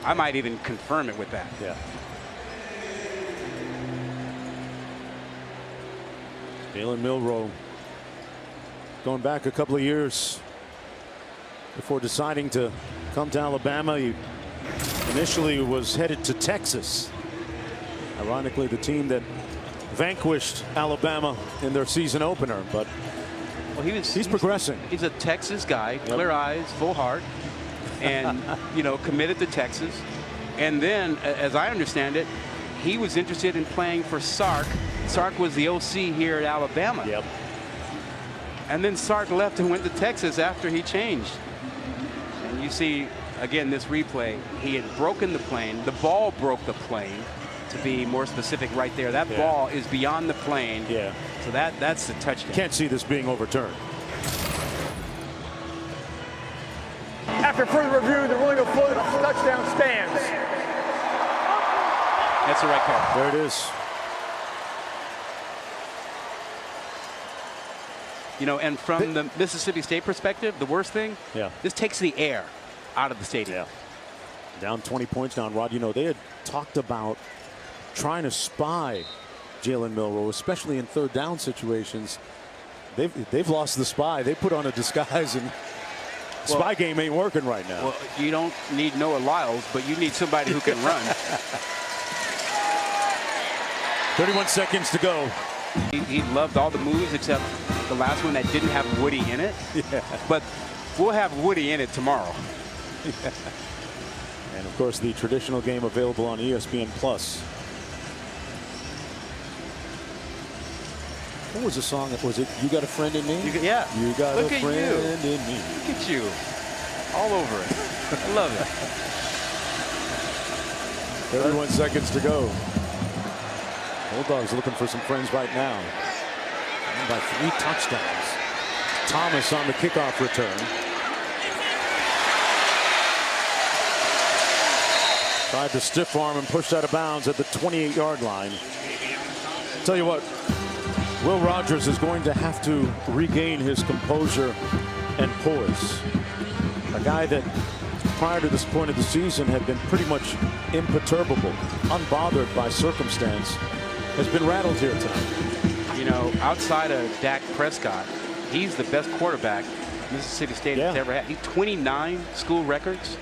I might even confirm it with that. Yeah. Jalen Milroe going back a couple of years before deciding to come to Alabama. He initially was headed to Texas. Ironically, the team that vanquished Alabama in their season opener, but well, he's progressing. He's a Texas guy, clear eyes, full heart, and committed to Texas. And then, as I understand it, he was interested in playing for Sark. Sark was the OC here at Alabama. Yep. And then Sark left and went to Texas after he changed. And you see, again, this replay, he had broken the plane. The ball broke the plane, to be more specific right there. That ball is beyond the plane. Yeah. So that's the touchdown. Can't see this being overturned. After further review, the ruling of touchdown stands. That's the right call. There it is. And from the Mississippi State perspective, the worst thing, this takes the air out of the stadium. Yeah. Down 20 points down, Rod. They had talked about trying to spy Jalen Milroe, especially in third down situations. They've lost the spy. They put on a disguise, and spy game ain't working right now. Well, you don't need Noah Lyles, but you need somebody who can run. 31 seconds to go. He loved all the moves except the last one that didn't have Woody in it. Yeah. But we'll have Woody in it tomorrow. Yeah. And of course, the traditional game available on ESPN Plus. What was the song? Was it "You Got a Friend in Me"? Yeah. You got Look a at friend you. in me. Look at you. All over it. I love it. 31 seconds to go. Bulldogs looking for some friends right now. And by 3 touchdowns. Thomas on the kickoff return. Tried to stiff arm and pushed out of bounds at the 28-yard line. Tell you what, Will Rogers is going to have to regain his composure and poise. A guy that prior to this point of the season had been pretty much imperturbable, unbothered by circumstance, has been rattled here tonight. Outside of Dak Prescott, he's the best quarterback Mississippi State has ever had. He's 29 school records.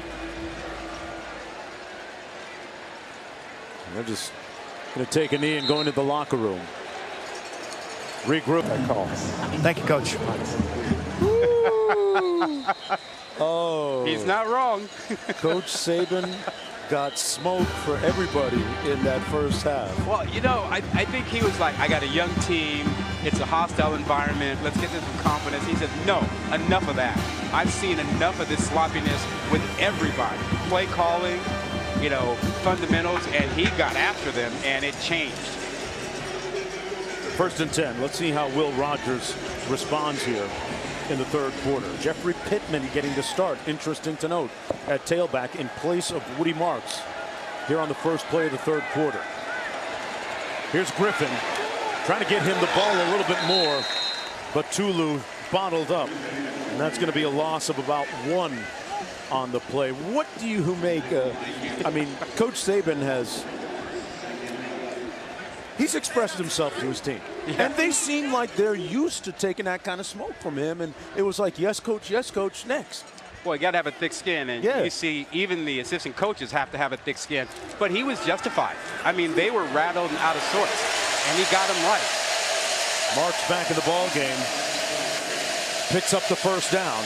They're just going to take a knee and go into the locker room. Regroup. That call. Thank you, Coach. Oh. He's not wrong. Coach Saban got smoked for everybody in that first half. Well, I think he was like, I got a young team. It's a hostile environment. Let's get some confidence. He said, no, enough of that. I've seen enough of this sloppiness with everybody. Play calling, fundamentals, and he got after them, and it changed. 1st and 10. Let's see how Will Rogers responds here in the third quarter. Jeffrey Pittman getting the start. Interesting to note at tailback in place of Woody Marks here on the first play of the third quarter. Here's Griffin trying to get him the ball a little bit more, but Tulu bottled up, and that's going to be a loss of about 1 on the play. What do you make? Coach Saban he's expressed himself to his team. Yeah. And they seem like they're used to taking that kind of smoke from him. And it was like, yes, coach, next. Boy, you got to have a thick skin. And you see, even the assistant coaches have to have a thick skin. But he was justified. They were rattled and out of sorts. And he got them right. Marks back in the ball game. Picks up the first down.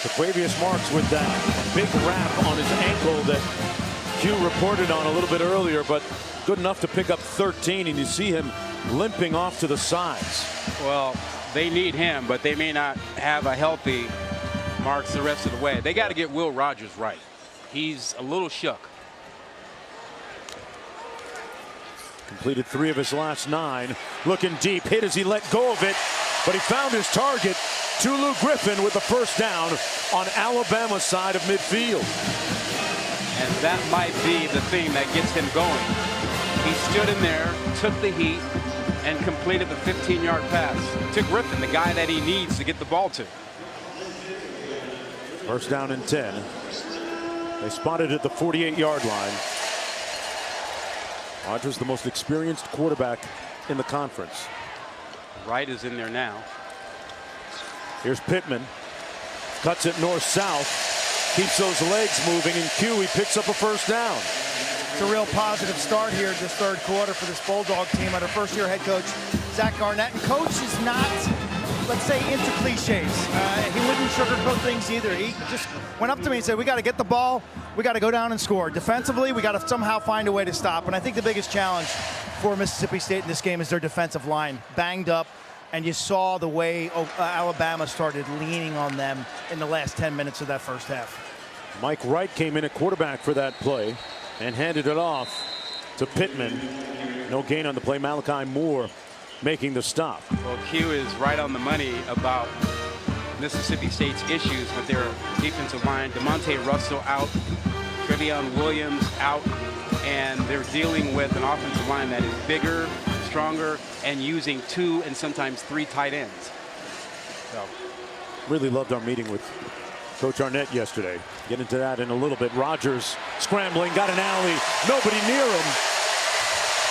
Aquavius Marks with that big wrap on his ankle that Hugh reported on a little bit earlier, but good enough to pick up 13, and you see him limping off to the sides. Well, they need him, but they may not have a healthy Marks the rest of the way. They got to get Will Rogers right. He's a little shook. Completed 3 of his last 9. Looking deep, hit as he let go of it, but he found his target. Tulu Griffin with the first down on Alabama's side of midfield. And that might be the thing that gets him going. He stood in there, took the heat, and completed the 15-yard pass to Griffin, the guy that he needs to get the ball to. First down and 10. They spotted at the 48-yard line. Rogers, the most experienced quarterback in the conference. Wright is in there now. Here's Pittman. Cuts it north-south. keeps those legs moving, and Q, he picks up a first down. It's a real positive start here this third quarter for this Bulldog team under first-year head coach Zach Garnett. And coach is not, let's say, into cliches. He wouldn't sugarcoat things either. He just went up to me and said, we got to get the ball, we got to go down and score. Defensively, we got to somehow find a way to stop. And I think the biggest challenge for Mississippi State in this game is their defensive line, banged up. And you saw the way Alabama started leaning on them in the last 10 minutes of that first half. Mike Wright came in at quarterback for that play and handed it off to Pittman. No gain on the play. Malachi Moore making the stop. Well, Q is right on the money about Mississippi State's issues with their defensive line. DeMonte Russell out, Trevion Williams out, and they're dealing with an offensive line that is bigger, stronger, and using 2 and sometimes 3 tight ends. So, really loved our meeting with Coach Arnett yesterday. Get into that in a little bit. Rogers scrambling, got an alley, nobody near him,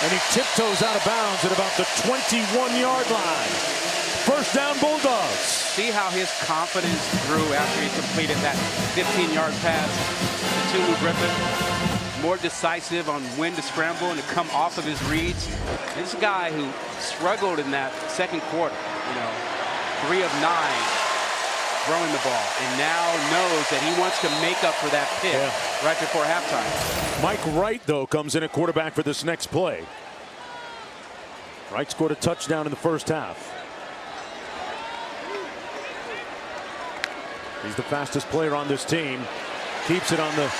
and he tiptoes out of bounds at about the 21-yard line. First down, Bulldogs. See how his confidence grew after he completed that 15-yard pass to Tulu Griffin. More decisive on when to scramble and to come off of his reads. This guy who struggled in that second quarter, 3 of 9 throwing the ball, and now knows that he wants to make up for that pick right before halftime. Mike Wright, though, comes in at quarterback for this next play. Wright scored a touchdown in the first half. He's the fastest player on this team. Keeps it on the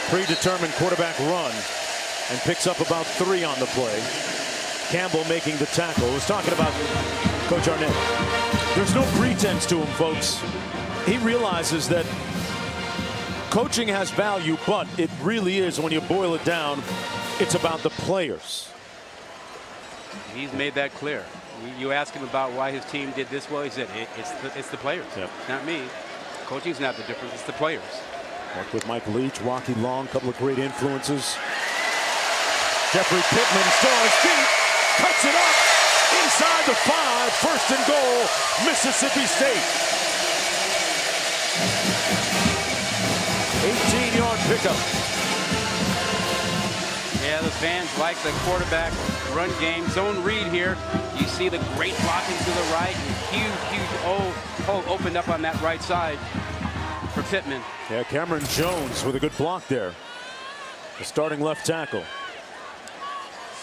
predetermined quarterback run and picks up about 3 on the play. Campbell making the tackle. I was talking about Coach Arnett. There's no pretense to him, folks. He realizes that coaching has value, but it really is, when you boil it down, it's about the players. He's made that clear. You ask him about why his team did this well, he said it's the players, not me. Coaching's not the difference, it's the players. Worked with Mike Leach, Rocky Long, a couple of great influences. Jeffrey Pittman still on his feet, cuts it up inside the 5, first and goal, Mississippi State. 18-yard pickup. Yeah, the fans like the quarterback run game. Zone read here. You see the great blocking to the right. Huge hole opened up on that right side for Pittman. Yeah, Cameron Jones with a good block there. The starting left tackle.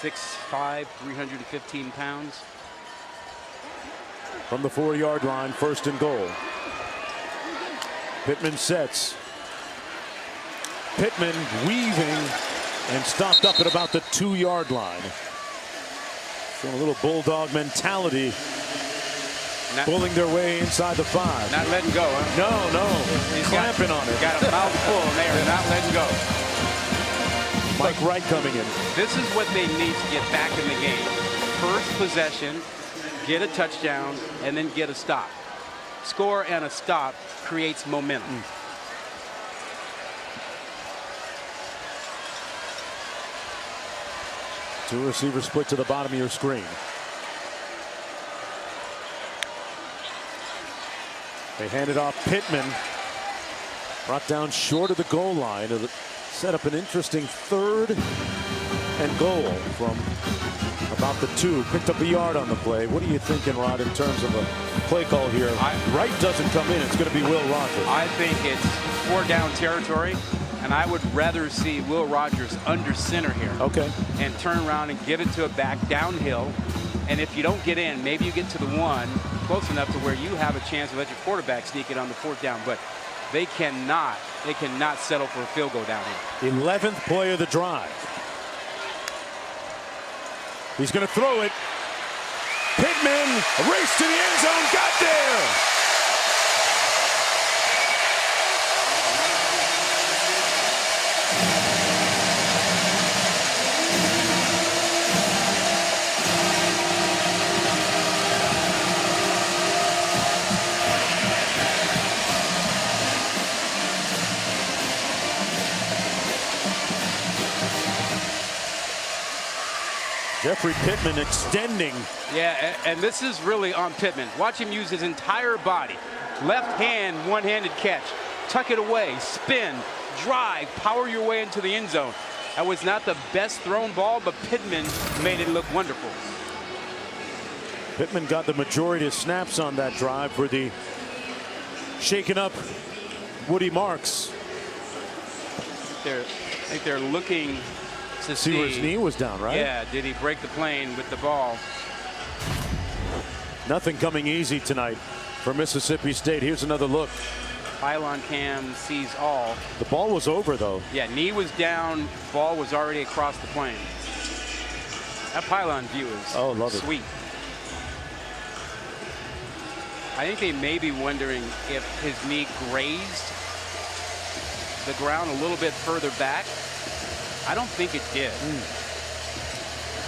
6'5", 315 pounds. From the 4-yard line, first and goal. Pittman sets. Pittman weaving and stopped up at about the 2-yard line. Showing a little Bulldog mentality. Pulling their way inside the 5. Not letting go, huh? No. He's clamping on it. Got a mouthful and they are not letting go. Mike Wright coming in. This is what they need to get back in the game. First possession, get a touchdown, and then get a stop. Score and a stop creates momentum. Two receivers split to the bottom of your screen. They hand it off. Pittman brought down short of the goal line. It'll set up an interesting 3rd and goal from about the 2. Picked up a yard on the play. What are you thinking, Rod, in terms of a play call here? Wright doesn't come in. It's going to be Will Rogers. I think it's 4-down territory, and I would rather see Will Rogers under center here. Okay. And turn around and give it to a back downhill. And if you don't get in, maybe you get to the 1 close enough to where you have a chance to let your quarterback sneak it on the 4th down. But they cannot settle for a field goal down here. 11th play of the drive. He's going to throw it. Pittman, a race to the end zone, got there. Jeffrey Pittman extending. Yeah, and this is really on Pittman. Watch him use his entire body. Left hand, one-handed catch. tuck it away, spin, drive, power your way into the end zone. That was not the best thrown ball, but Pittman made it look wonderful. Pittman got the majority of snaps on that drive for the shaken up Woody Marks. I think they're looking to see where his knee was down, right? Yeah, did he break the plane with the ball? Nothing coming easy tonight for Mississippi State. Here's another look. Pylon cam sees all. The ball was over, though. Yeah, knee was down, ball was already across the plane. That pylon view is sweet. I think they may be wondering if his knee grazed the ground a little bit further back. I don't think it did.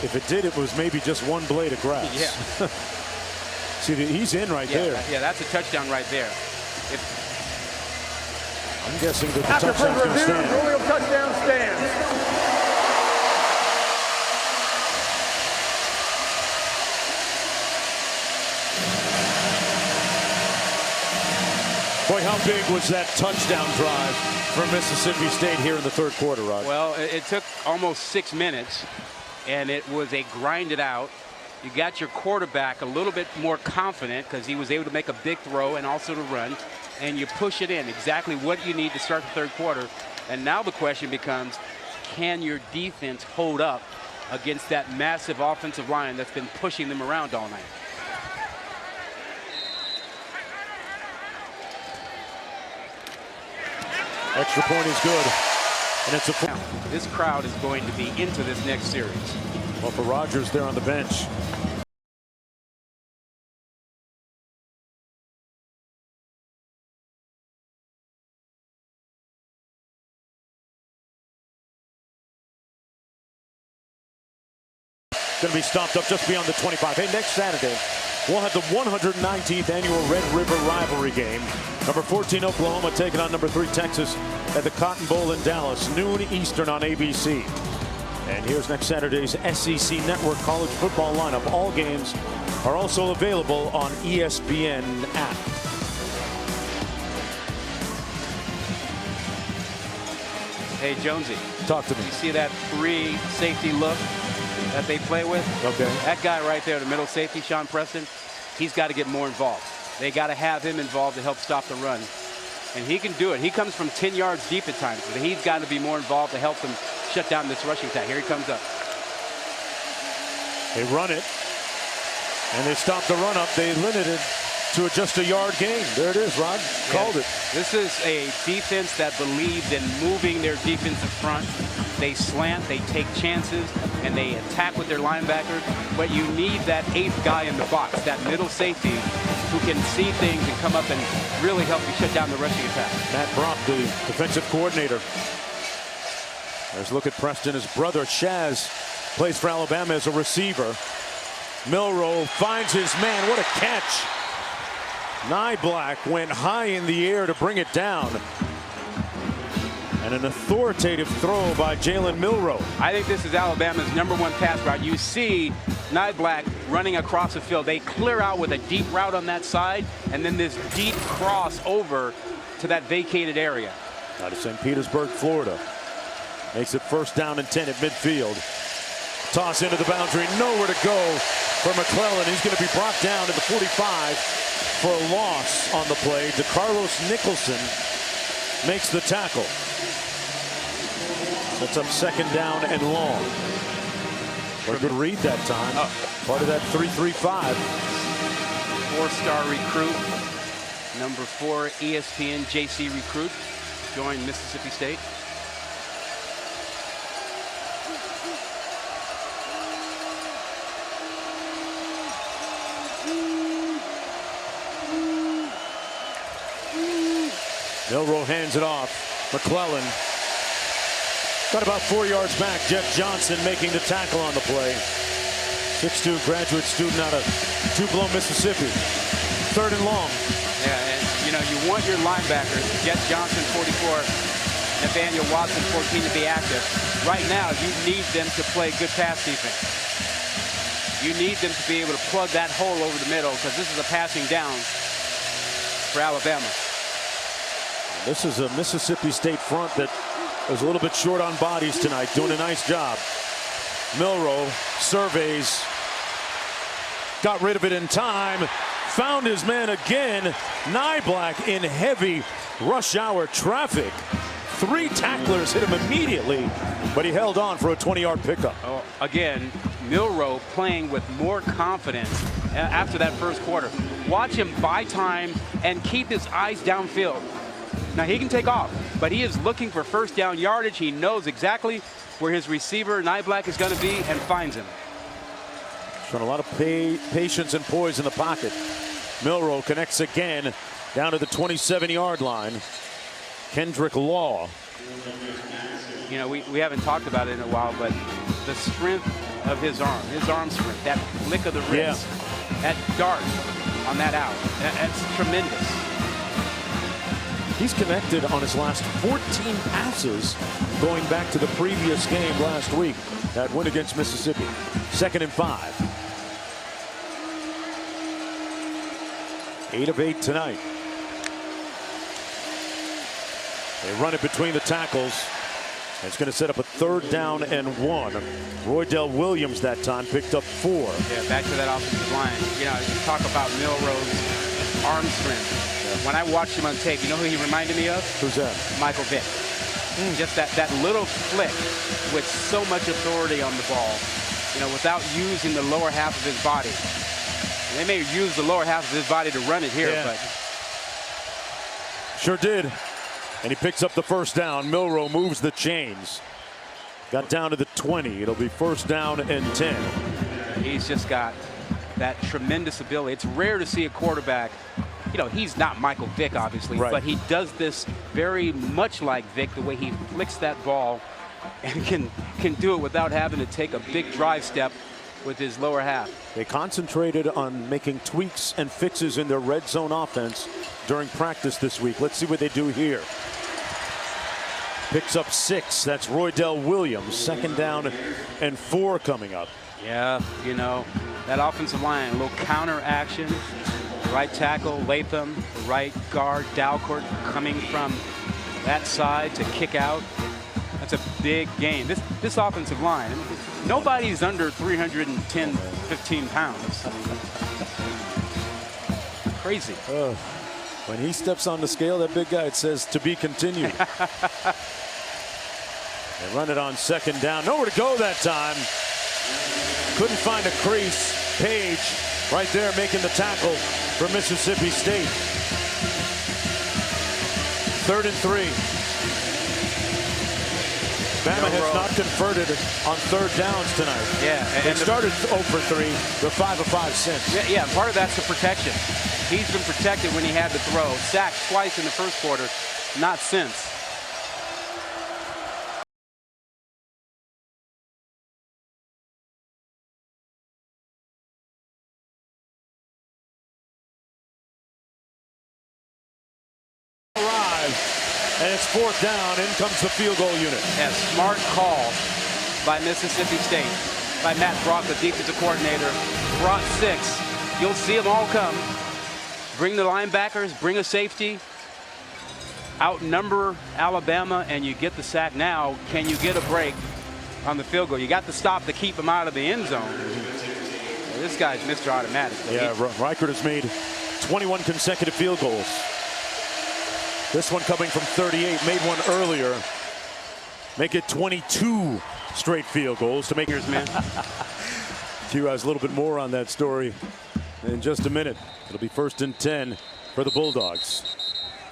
If it did, it was maybe just one blade of grass. Yeah. See, he's in right there. Yeah, that's a touchdown right there. I'm guessing that the After touchdown further can review, stand. ruling of touchdown stands. Boy, how big was that touchdown drive for Mississippi State here in the third quarter, Rod? Well, it took almost 6 minutes, and it was a grinded out. You got your quarterback a little bit more confident because he was able to make a big throw and also to run, and you push it in exactly what you need to start the third quarter. And now the question becomes, can your defense hold up against that massive offensive line that's been pushing them around all night? Extra point is good, and it's a point. This crowd is going to be into this next series. Well, for Rogers there on the bench. Going to be stopped up just beyond the 25. Hey, next Saturday, we'll have the 119th annual Red River Rivalry game. Number 14 Oklahoma taking on number 3 Texas at the Cotton Bowl in Dallas, noon Eastern on ABC. And here's next Saturday's SEC Network college football lineup. All games are also available on ESPN app. Hey, Jonesy. Talk to me. You see that 3 safety look that they play with? Okay. That guy right there, the middle safety, Sean Preston, he's got to get more involved. They got to have him involved to help stop the run. And he can do it. He comes from 10 yards deep at times, but he's got to be more involved to help them shut down this rushing attack. Here he comes up. They run it, and they stop the run up. They limited to just a yard gain. There it is, Rod. Called it. This is a defense that believed in moving their defensive front. They slant, they take chances, and they attack with their linebackers. But you need that 8th guy in the box, that middle safety, who can see things and come up and really help you shut down the rushing attack. Matt Brock, the defensive coordinator. There's a look at Preston. His brother Shaz plays for Alabama as a receiver. Milroe finds his man. What a catch. Nyblack went high in the air to bring it down. And an authoritative throw by Jalen Milroe. I think this is Alabama's #1 pass route. You see Nyblack running across the field. They clear out with a deep route on that side, and then this deep cross over to that vacated area. Out of St. Petersburg, Florida. Makes it 1st down and 10 at midfield. Toss into the boundary, nowhere to go for McClellan. He's going to be brought down to the 45 for a loss on the play. DeCarlos Nicholson makes the tackle. Sets up 2nd down and long. What a good read that time. Part of that 3-3-5. 4-star recruit, number 4 ESPN JC recruit, joined Mississippi State. Milroe hands it off. McClellan got about 4 yards back. Jeff Johnson making the tackle on the play. 6'2" graduate student out of Tupelo, Mississippi. 3rd and long. Yeah, and you know, you want your linebackers, Jeff Johnson 44, Nathaniel Watson 14, to be active. Right now, you need them to play good pass defense. You need them to be able to plug that hole over the middle, because this is a passing down for Alabama. This is a Mississippi State front that was a little bit short on bodies tonight, doing a nice job. Milroe surveys, got rid of it in time, found his man again. Nyblack in heavy rush hour traffic. 3 tacklers hit him immediately, but he held on for a 20-yard pickup. Oh, again, Milroe playing with more confidence after that first quarter. Watch him buy time and keep his eyes downfield. Now he can take off, but he is looking for first down yardage. He knows exactly where his receiver, Nyblack, is going to be and finds him. Showing a lot of patience and poise in the pocket. Milroe connects again down to the 27-yard line. Kendrick Law. You know, we haven't talked about it in a while, but the strength of his arm strength, that flick of the wrist, that dart on that out, that's tremendous. He's connected on his last 14 passes going back to the previous game last week, that win against Mississippi. 2nd and 5. 8 of 8 tonight. They run it between the tackles. It's going to set up a 3rd down and 1. Roydell Williams that time picked up 4. Yeah, back to that offensive line. You know, you talk about Milroe's arm strength. When I watched him on tape, you know who he reminded me of? Who's that? Michael Vick. Just that little flick with so much authority on the ball, you know, without using the lower half of his body. They may use the lower half of his body to run it here, but sure did. And he picks up the 1st down. Milroe moves the chains. Got down to the 20. It'll be 1st down and 10. He's just got that tremendous ability. It's rare to see a quarterback, you know, he's not Michael Vick, obviously, but he does this very much like Vick, the way he flicks that ball and can do it without having to take a big drive step with his lower half. They concentrated on making tweaks and fixes in their red zone offense during practice this week. Let's see what they do here. Picks up 6. That's Roydell Williams. 2nd down and 4 coming up. Yeah, you know, that offensive line, a little counter action. Right tackle, Latham, right guard, Dalcourt coming from that side to kick out. That's a big game. This offensive line, nobody's under 310, 15 pounds. Crazy. When he steps on the scale, that big guy, it says to be continued. They run it on 2nd down. Nowhere to go that time. Couldn't find a crease. Page right there making the tackle for Mississippi State. 3rd and 3. Bama has not converted on 3rd downs tonight. Yeah, they started 0 for 3. They're 5 of 5 since. Yeah, part of that's the protection. He's been protected when he had to throw. Sacked twice in the 1st quarter, not since. And it's 4th down. In comes the field goal unit. Yeah, smart call by Mississippi State, by Matt Brock, the defensive coordinator. Brought 6. You'll see them all come. Bring the linebackers, bring a safety. Outnumber Alabama, and you get the sack. Now, can you get a break on the field goal? You got the stop to keep them out of the end zone. Well, this guy's Mr. Automatic. Yeah, Reichert has made 21 consecutive field goals. This one coming from 38, made one earlier. Make it 22 straight field goals to make yours, man. Q has a little bit more on that story in just a minute. It'll be 1st and 10 for the Bulldogs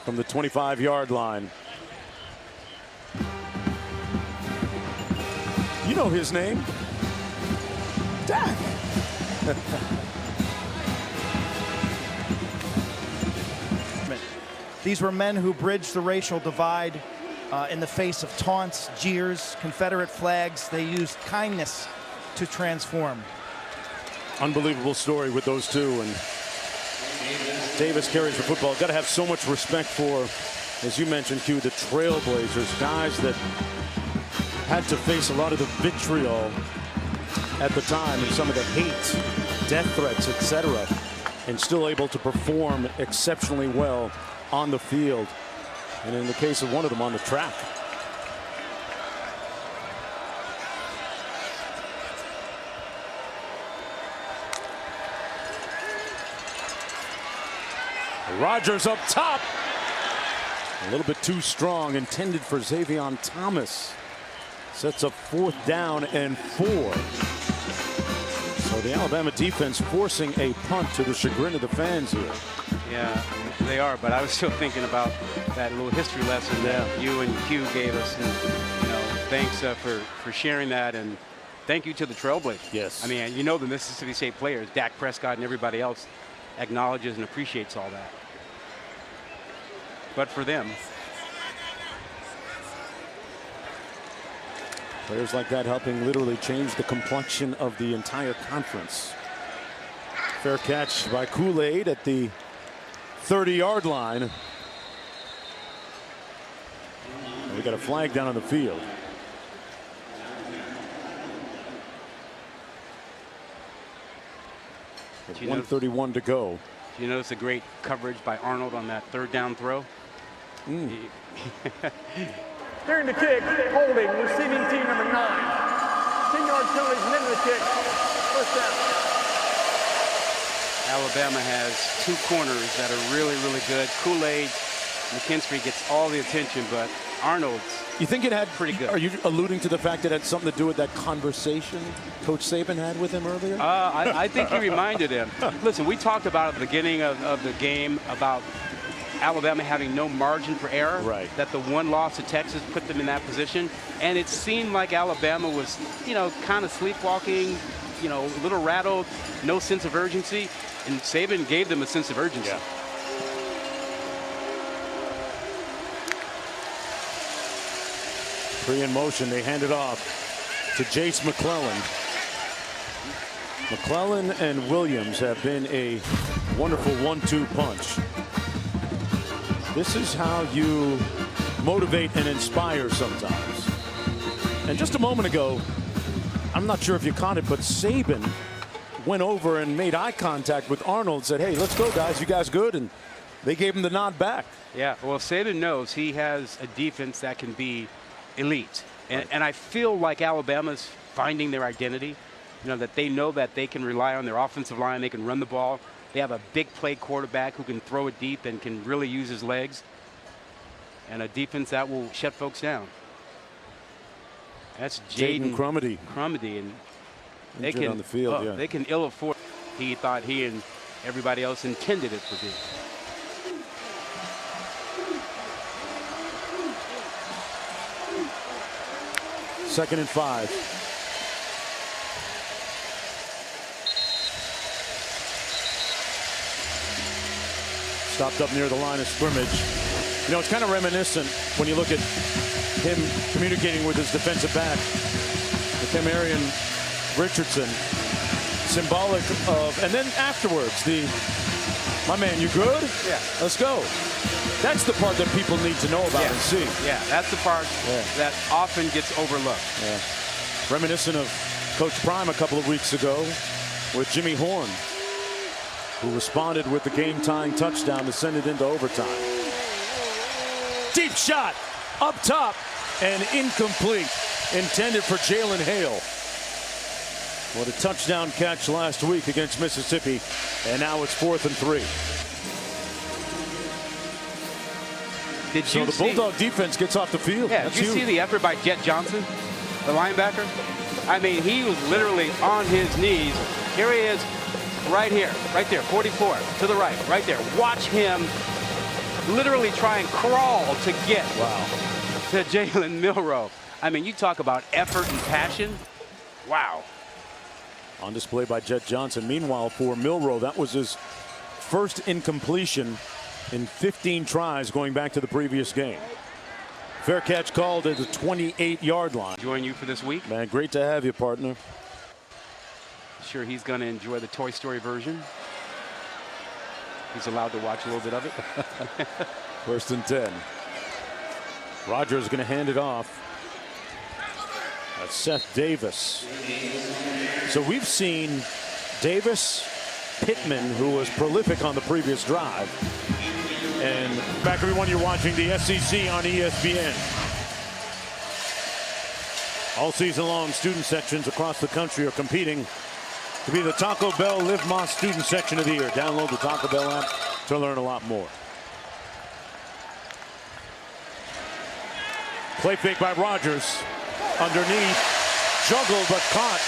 from the 25-yard line. You know his name? Dak. These were men who bridged the racial divide in the face of taunts, jeers, Confederate flags. They used kindness to transform. Unbelievable story with those two. And Davis carries for football. Got to have so much respect for, as you mentioned, Q, the trailblazers, guys that had to face a lot of the vitriol at the time and some of the hate, death threats, etc., and still able to perform exceptionally well on the field. And in the case of one of them, on the track. Rogers up top. A little bit too strong, intended for Xavion Thomas. Sets up 4th down and 4. So the Alabama defense forcing a punt to the chagrin of the fans here. Yeah, they are, but I was still thinking about that little history lesson that you and Q gave us. And, you know, thanks for sharing that, and thank you to the Trailblazers. Yes. I mean, you know, the Mississippi State players, Dak Prescott and everybody else, acknowledges and appreciates all that. But for them, players like that helping literally change the complexion of the entire conference. Fair catch by Kool-Aid at the 30-yard line. And we got a flag down on the field. With 1:31 to go. You notice a great coverage by Arnold on that 3rd down throw. During the kick, holding, receiving team number 9. 10-yard penalties, and into the kick. 1st down. Alabama has 2 corners that are really, really good. Kool-Aid, McKinstry gets all the attention, but Arnold's You think it had pretty good. Are you alluding to the fact that it had something to do with that conversation Coach Saban had with him earlier? I think he reminded him. Listen, we talked about at the beginning of the game about Alabama having no margin for error. Right. That the one loss to Texas put them in that position. And it seemed like Alabama was, you know, kind of sleepwalking, you know, a little rattled, no sense of urgency. And Saban gave them a sense of urgency. Yeah. Three in motion. They hand it off to Jace McClellan. McClellan and Williams have been a wonderful 1-2 punch. This is how you motivate and inspire sometimes. And just a moment ago, I'm not sure if you caught it, but Saban went over and made eye contact with Arnold and said, hey, let's go, guys. You guys good? And they gave him the nod back. Yeah, well, Saban knows he has a defense that can be elite. And I feel like Alabama's finding their identity. You know, that they know that they can rely on their offensive line. They can run the ball. They have a big play quarterback who can throw it deep and can really use his legs. And a defense that will shut folks down. That's Jaden Crumedy. And they Injured can on the field, yeah. They can ill afford. He thought he and everybody else intended it to be. Second and 5. Stopped up near the line of scrimmage. You know, it's kind of reminiscent when you look at him communicating with his defensive back, with Marion Richardson. Symbolic of, and then afterwards, my man, you good? Yeah. Let's go. That's the part that people need to know about and see. Yeah, that's the part that often gets overlooked. Yeah. Reminiscent of Coach Prime a couple of weeks ago with Jimmy Horn, who responded with the game-tying touchdown to send it into overtime. Deep shot up top and incomplete, intended for Jalen Hale. What a touchdown catch last week against Mississippi, and now it's 4th and 3. So the Bulldog defense gets off the field. Yeah, did you see the effort by Jet Johnson, the linebacker? I mean, he was literally on his knees. Here he is, right here, right there, 44, to the right there. Watch him literally try and crawl to get to Jalen Milroe. I mean, you talk about effort and passion. Wow. On display by Jet Johnson. Meanwhile, for Milroe, that was his first incompletion in 15 tries going back to the previous game. Fair catch called at the 28-yard line. Join you for this week. Man, great to have you, partner. Sure, he's going to enjoy the Toy Story version. He's allowed to watch a little bit of it. 1st and 10. Rogers going to hand it off. That's Seth Davis. So we've seen Davis, Pittman, who was prolific on the previous drive, And back, everyone, you're watching the SEC on ESPN. All season long, student sections across the country are competing to be the Taco Bell Live Más Student Section of the Year. Download the Taco Bell app to learn a lot more. Play fake by Rogers. Underneath. Juggled but caught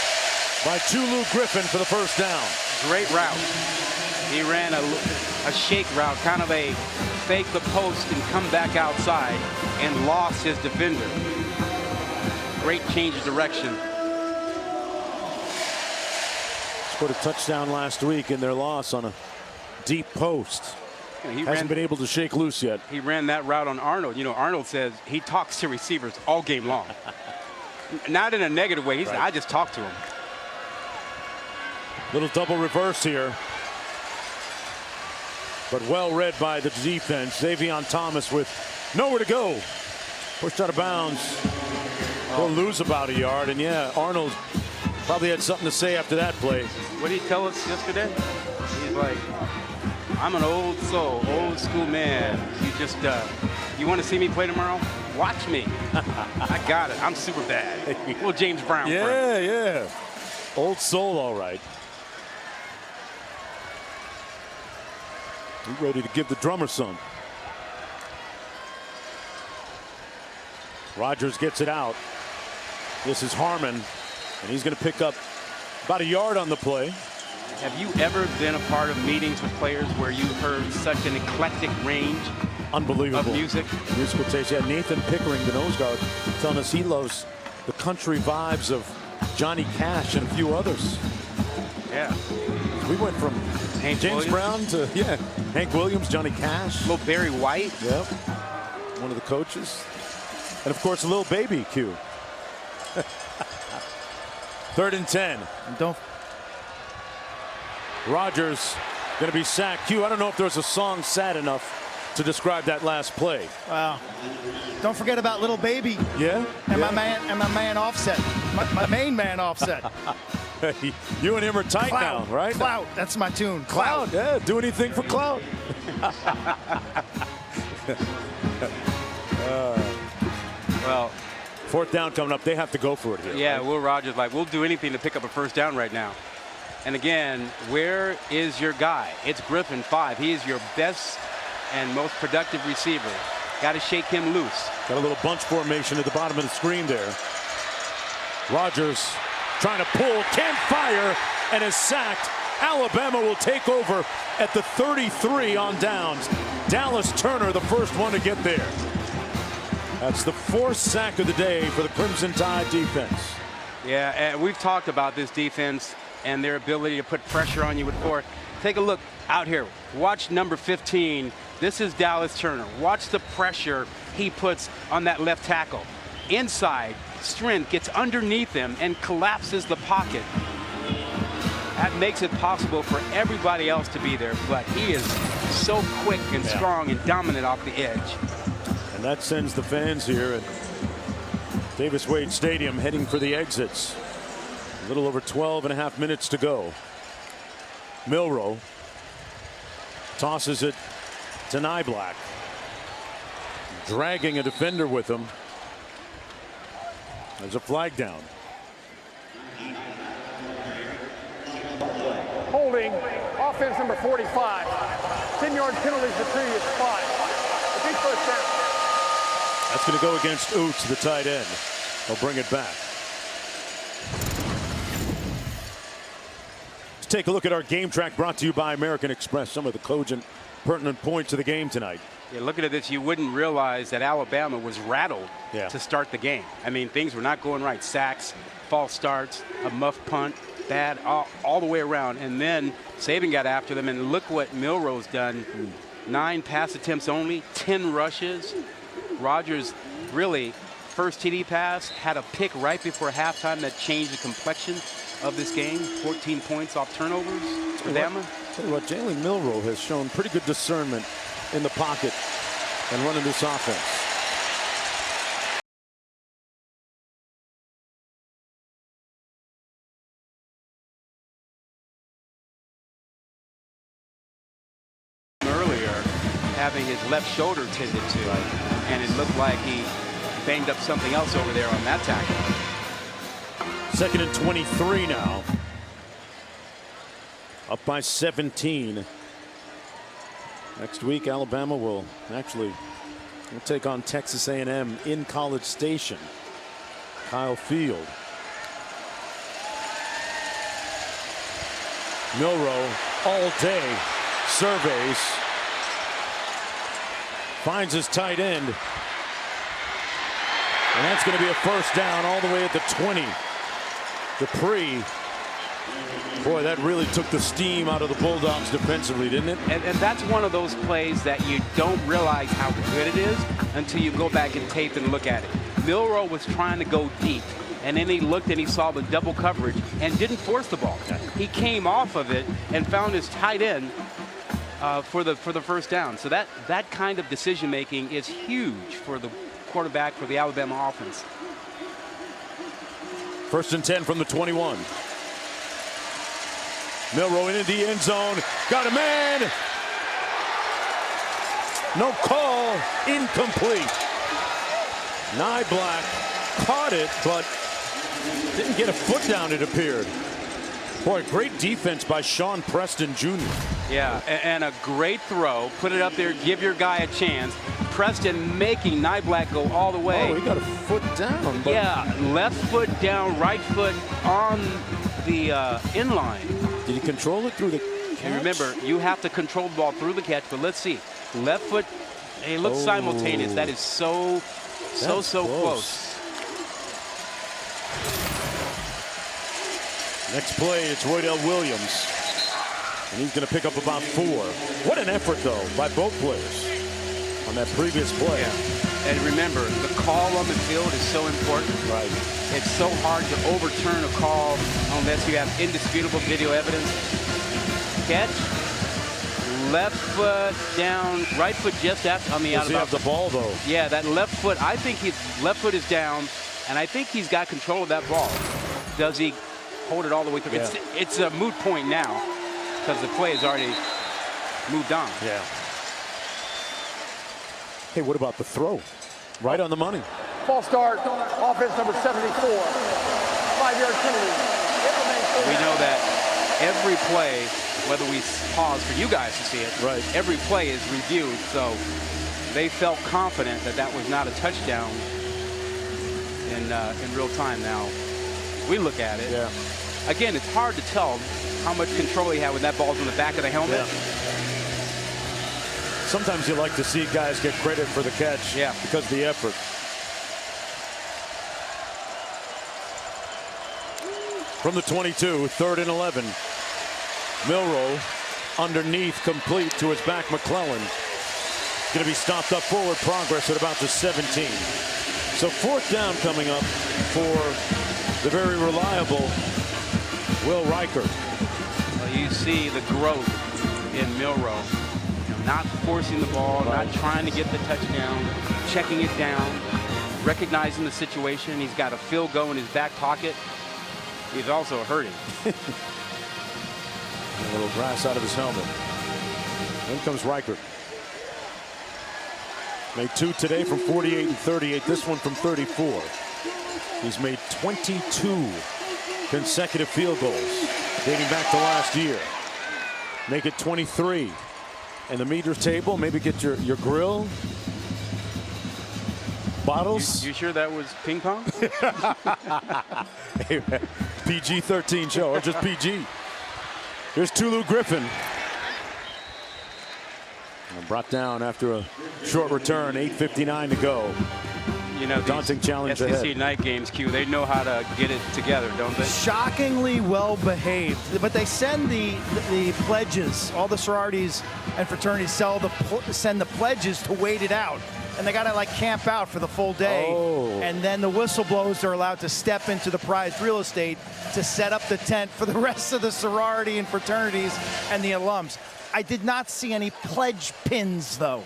by Tulu Griffin for the first down. Great route. He ran a shake route, kind of a fake the post and come back outside, and lost his defender. Great change of direction. Scored a touchdown last week in their loss on a deep post. He hasn't been able to shake loose yet. He ran that route on Arnold. You know, Arnold says he talks to receivers all game long. Not in a negative way. He said, I just talk to him. Little double reverse here. But well read by the defense. Xavion Thomas with nowhere to go. Pushed out of bounds. He'll lose about a yard. And yeah, Arnold probably had something to say after that play. What did he tell us yesterday? He's like, I'm an old soul, old school man. You just, you want to see me play tomorrow? Watch me. I got it. I'm super bad. Little James Brown. Yeah. Old soul, all right. He's ready to give the drummer some. Rogers gets it out. This is Harmon, and he's going to pick up about a yard on the play. Have you ever been a part of meetings with players where you heard such an eclectic range Unbelievable. of music? Musical taste. Yeah, Nathan Pickering, the nose guard, telling us he loves the country vibes of Johnny Cash and a few others. Yeah. We went from Hank James Williams. Brown to, Hank Williams, Johnny Cash. Little Barry White. Yep. One of the coaches. And, of course, a little baby Q. 3rd and 10. Don't. Rogers going to be sacked. Q, I don't know if there's a song sad enough to describe that last play. Wow. Don't forget about little baby. Yeah? And my man Offset. My main man Offset. You and him are tight Clout. now, right? Clout. That's my tune. Clout. Yeah, do anything for clout. Well, 4th down coming up. They have to go for it here. yeah, right? Will Rogers like, we'll do anything to pick up a first down right now. And again, where is your guy? It's Griffin, 5. He is your best and most productive receiver. Got to shake him loose. Got a little bunch formation at the bottom of the screen there. Rogers trying to pull, can't fire, and is sacked. Alabama will take over at the 33 on downs. Dallas Turner, the first one to get there. That's the 4th sack of the day for the Crimson Tide defense. Yeah, and we've talked about this defense and their ability to put pressure on you with 4. Take a look out here. Watch number 15. This is Dallas Turner. Watch the pressure he puts on that left tackle. Inside, Strength gets underneath him and collapses the pocket. That makes it possible for everybody else to be there, but he is so quick and strong and dominant off the edge. And that sends the fans here at Davis Wade Stadium heading for the exits. A little over 12.5 minutes to go. Milroe tosses it to Nyblack. Dragging a defender with him. There's a flag down. Holding, offense number 45. 10-yard penalty for previous spot. A big first down. That's going to go against Oots, the tight end. They'll bring it back. Let's take a look at our game track brought to you by American Express. Some of the cogent, pertinent points of the game tonight. Yeah, looking at this, you wouldn't realize that Alabama was rattled to start the game. I mean, things were not going right. Sacks, false starts, a muff punt, bad all the way around. And then Saban got after them, and look what Milroe's done. 9 pass attempts only, 10 rushes. Rogers really, first TD pass, had a pick right before halftime that changed the complexion of this game. 14 points off turnovers for Bama. Tell you what, Jalen Milroe has shown pretty good discernment in the pocket and running this offense. Earlier having his left shoulder tended to, and it looked like he banged up something else over there on that tackle. 2nd and 23 now. Up by 17. Next week, Alabama will actually take on Texas A&M in College Station. Kyle Field. Milroe all day surveys. Finds his tight end. And that's going to be a first down all the way at the 20. Dupree. Boy, that really took the steam out of the Bulldogs defensively, didn't it? And that's one of those plays that you don't realize how good it is until you go back and tape and look at it. Milroe was trying to go deep, and then he looked and he saw the double coverage and didn't force the ball. He came off of it and found his tight end for the first down. So that kind of decision making is huge for the quarterback for the Alabama offense. 1st and 10 from the 21. Milroe into the end zone. Got a man. No call. Incomplete. Black caught it, but didn't get a foot down, it appeared. Boy, great defense by Sean Preston Jr. Yeah, and a great throw. Put it up there, give your guy a chance. Preston making Black go all the way. Oh, he got a foot down. But... yeah, left foot down, right foot on the inline. Did he control it through the catch? And remember, you have to control the ball through the catch, but let's see. Left foot, it looks simultaneous. That is so close. Next play, it's Roydell Williams. And he's going to pick up about 4. What an effort, though, by both players on that previous play. Yeah. And remember, the call on the field is so important. Right. It's so hard to overturn a call unless you have indisputable video evidence. Catch. Left foot down, right foot just out on the out of bounds. Does he have the ball, though? Yeah, that left foot, I think his left foot is down, and I think he's got control of that ball. Does he hold it all the way through? Yeah. It's a moot point now because the play has already moved on. Yeah. Hey, what about the throw? Right on the money. False start, offense number 74. 5-yard penalty. We know that every play, whether we pause for you guys to see it, right, every play is reviewed, so they felt confident that that was not a touchdown in real time. Now, we look at it. Yeah. Again, it's hard to tell how much control he had when that ball's in the back of the helmet. Yeah. Sometimes you like to see guys get credit for the catch because of the effort. From the 22, 3rd and 11. Milroe underneath, complete to his back. McClellan going to be stopped up forward progress at about the 17. So 4th down coming up for the very reliable Will Reichert. Well, you see the growth in Milroe. Not forcing the ball, not trying to get the touchdown, checking it down, recognizing the situation. He's got a field goal in his back pocket. He's also hurting. A little grass out of his helmet. Then comes Reichert. Made 2 today from 48 and 38. This one from 34. He's made 22 consecutive field goals dating back to last year. Make it 23. And the meter table, maybe get your grill, bottles. You sure that was ping pong? Hey, PG-13 show, or just PG. Here's Tulu Griffin. And brought down after a short return, 8:59 to go. You know, daunting challenge SEC ahead. night games, Q, they know how to get it together, don't they? Shockingly well behaved, but they send the pledges, all the sororities and fraternities send the pledges to wait it out, and they got to like camp out for the full day. And then the whistleblowers are allowed to step into the prized real estate to set up the tent for the rest of the sorority and fraternities and the alums. I did not see any pledge pins though.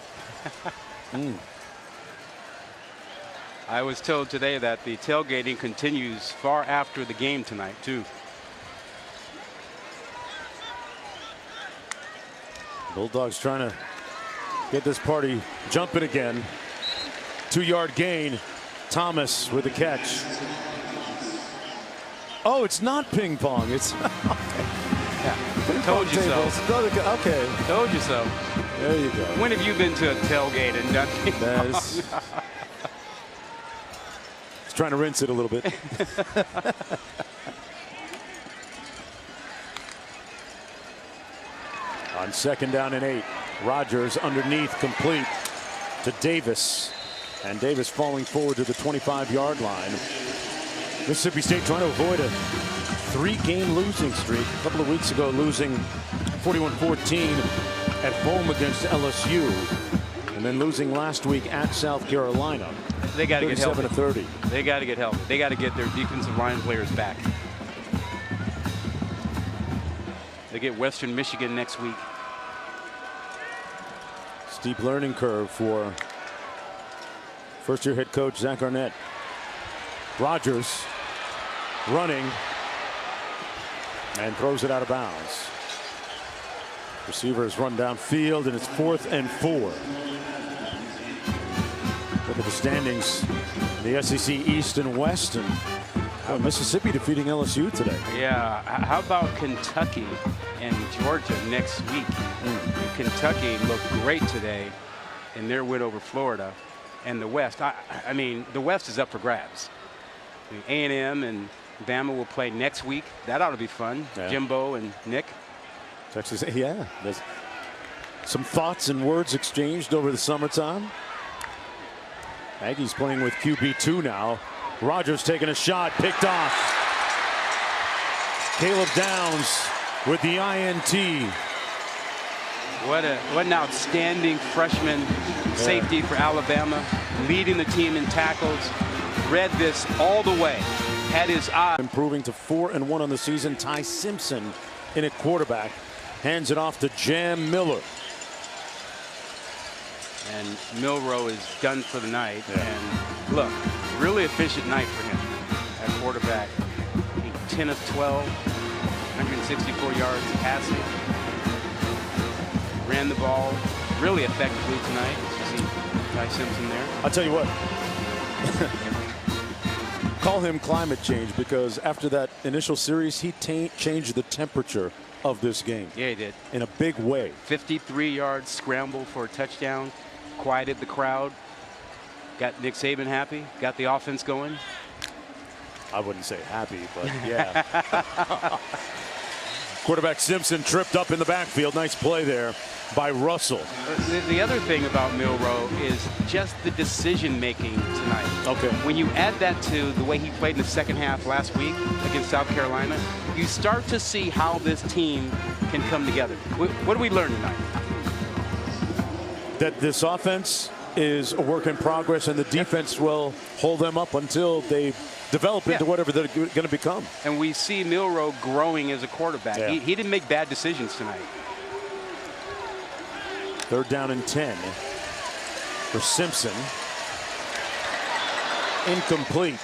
I was told today that the tailgating continues far after the game tonight, too. Bulldogs trying to Get this party jumping again. 2-yard gain. Thomas with the catch. Oh, it's not ping pong. It's Yeah. Told you so. Okay. Told you so. There you go. When have you been to a tailgate and done ping pong? He's trying to rinse it a little bit. On 2nd down and 8. Rogers underneath, complete to Davis. And Davis falling forward to the 25-yard line. Mississippi State trying to avoid a 3-game losing streak. A couple of weeks ago, losing 41-14 at home against LSU. And then losing last week at South Carolina. They got to get healthy. 37-30. They got to get healthy. They got to get their defensive line players back. They get Western Michigan next week. Steep learning curve for first-year head coach Zach Arnett. Rogers running and throws it out of bounds. Receivers run downfield, and it's 4th and 4. Look at the standings in the SEC East and West, and Mississippi defeating LSU today. Yeah, how about Kentucky and Georgia next week? Kentucky looked great today in their win over Florida. And the West, I mean, the West is up for grabs. I mean, A&M and Bama will play next week. That ought to be fun. Yeah. Jimbo and Nick. Texas, yeah. There's some thoughts and words exchanged over the summertime. Aggies playing with QB2 now. Rogers taking a shot, picked off. Caleb Downs with the INT. What an outstanding freshman safety for Alabama, leading the team in tackles. Read this all the way, had his eye. Improving to 4-1 on the season. Ty Simpson in at quarterback. Hands it off to Jam Miller. And Milroe is done for the night. Yeah. And look, really efficient night for him at quarterback. 10 of 12, 164 yards passing. Ran the ball really effectively tonight. You see Ty Simpson there. I'll tell you what. Call him climate change, because after that initial series, he changed the temperature of this game. Yeah, he did. In a big way. 53-yard scramble for a touchdown. Quieted the crowd. Got Nick Saban happy. Got the offense going. I wouldn't say happy, but yeah. Quarterback Simpson tripped up in the backfield. Nice play there by Russell. The other thing about Milroe is just the decision making tonight. Okay. When you add that to the way he played in the second half last week against South Carolina, you start to see how this team can come together. What do we learn tonight? That this offense is a work in progress, and the defense will hold them up until they develop into whatever they're going to become. And we see Milroe growing as a quarterback. Yeah. He didn't make bad decisions tonight. 3rd down and 10 for Simpson. Incomplete.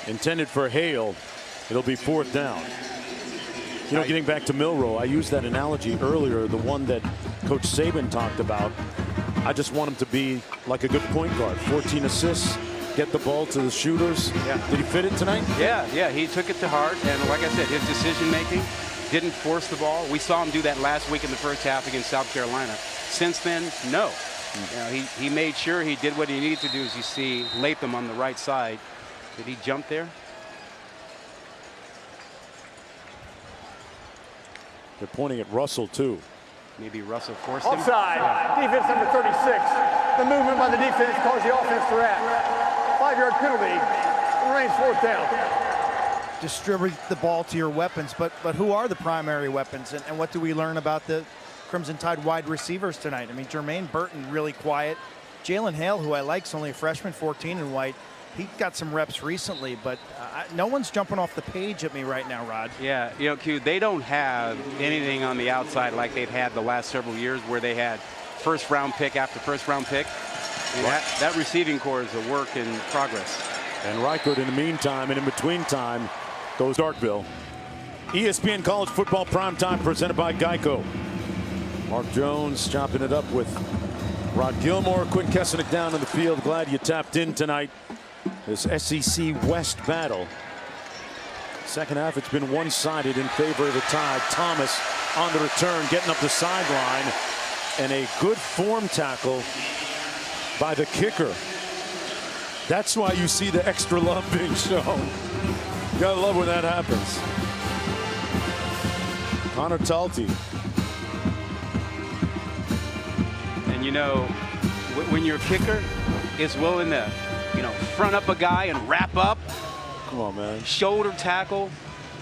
Intended for Hale. It'll be 4th down. You know, getting back to Milroe, I used that analogy earlier, the one that Coach Saban talked about. I just want him to be like a good point guard. 14 assists, get the ball to the shooters. Yeah. Did he fit it tonight? Yeah, he took it to heart. And like I said, his decision making, didn't force the ball. We saw him do that last week in the first half against South Carolina. Since then, no. You know, he made sure he did what he needed to do. As you see Latham on the right side. Did he jump there? They're pointing at Russell, too. Maybe Russell forced him. Offside. Defense number 36. The movement by the defense caused the offense to wrap. 5-yard penalty. Remains 4th down. Distribute the ball to your weapons, but who are the primary weapons, and what do we learn about the Crimson Tide wide receivers tonight? I mean, Jermaine Burton really quiet. Jalen Hale, who I like, is only a freshman, 14 in white. He got some reps recently, but no one's jumping off the page at me right now, Rod. Yeah, you know, Q, they don't have anything on the outside like they've had the last several years, where they had first-round pick after first-round pick. I mean, that receiving core is a work in progress. And Reichert, in the meantime, and in between time, goes Starkville. ESPN College Football Primetime presented by Geico. Mark Jones chopping it up with Rod Gilmore, Quinn Kesenick down in the field. Glad you tapped in tonight. This SEC West battle. Second half, it's been one-sided in favor of the Tide. Thomas on the return, getting up the sideline, and a good form tackle by the kicker. That's why you see the extra love being shown. You gotta love when that happens. Connor Talty. And you know, when your kicker is willing to, front up a guy and wrap up, come on, man, shoulder tackle.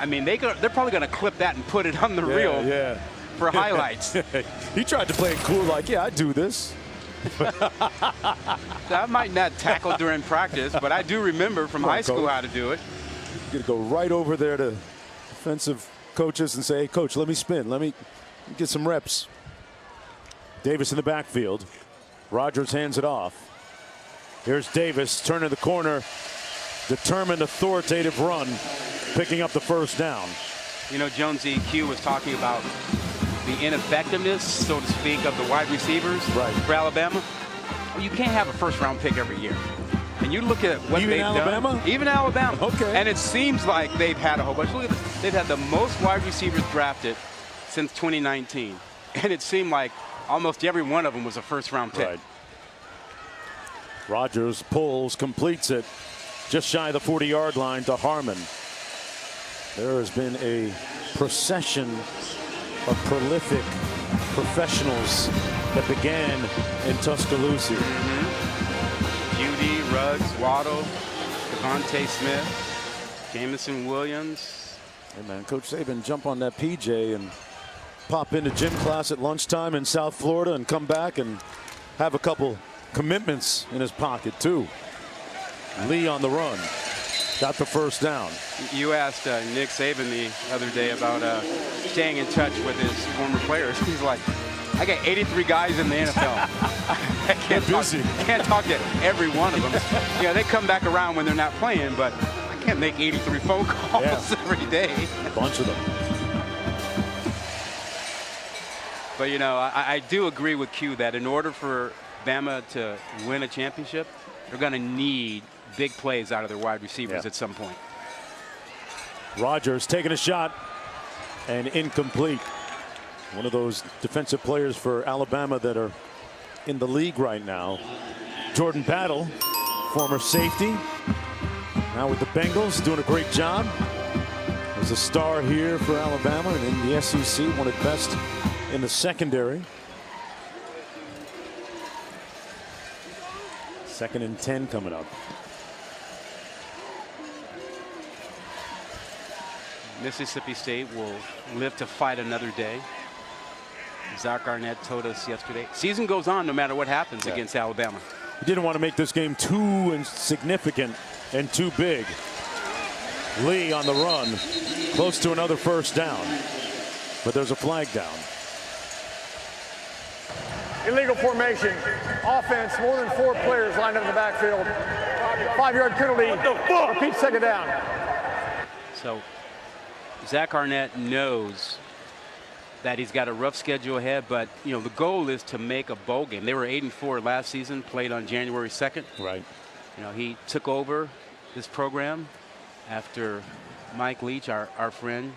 I mean, they're probably going to clip that and put it on the reel for highlights. He tried to play it cool, like, yeah, I do this. I might not tackle during practice, but I do remember from high school how to do it. You're going to go right over there to defensive coaches and say, hey, coach, let me spin. Let me get some reps. Davis in the backfield. Rogers hands it off. Here's Davis turning the corner. Determined, authoritative run, picking up the first down. You know, Jonesy, Q was talking about the ineffectiveness, so to speak, of the wide receivers for Alabama. Well, you can't have a first-round pick every year. And you look at what they've done. Even Alabama? Okay. And it seems like they've had a whole bunch. Look at this. They've had the most wide receivers drafted since 2019. And it seemed like almost every one of them was a first-round pick. Right. Rogers pulls, completes it. Just shy of the 40-yard line to Harmon. There has been a procession of prolific professionals that began in Tuscaloosa. Judy, Ruggs, Waddle, Devontae Smith, Jamison Williams. Hey man, Coach Saban jump on that PJ and pop into gym class at lunchtime in South Florida and come back and have a couple commitments in his pocket too. Lee on the run. Got the first down. You asked Nick Saban the other day about staying in touch with his former players. He's like, I got 83 guys in the NFL. I can't talk to every one of them. They come back around when they're not playing, but I can't make 83 phone calls every day. A bunch of them. But, I do agree with Q that in order for Bama to win a championship, they're going to need big plays out of their wide receivers at some point. Rogers taking a shot and incomplete. One of those defensive players for Alabama that are in the league right now. Jordan Battle, former safety, now with the Bengals, doing a great job. Was a star here for Alabama and in the SEC, one at best in the secondary. 2nd and 10 coming up. Mississippi State will live to fight another day. Zach Arnett told us yesterday, season goes on no matter what happens against Alabama. He didn't want to make this game too insignificant and too big. Lee on the run, close to another first down, but there's a flag down. Illegal formation. Offense, more than 4 players lined up in the backfield. 5-yard penalty. Repeat, 2nd down. So Zach Arnett knows that he's got a rough schedule ahead, but the goal is to make a bowl game. They were 8-4 last season, played on January 2nd. Right. He took over this program after Mike Leach, our friend,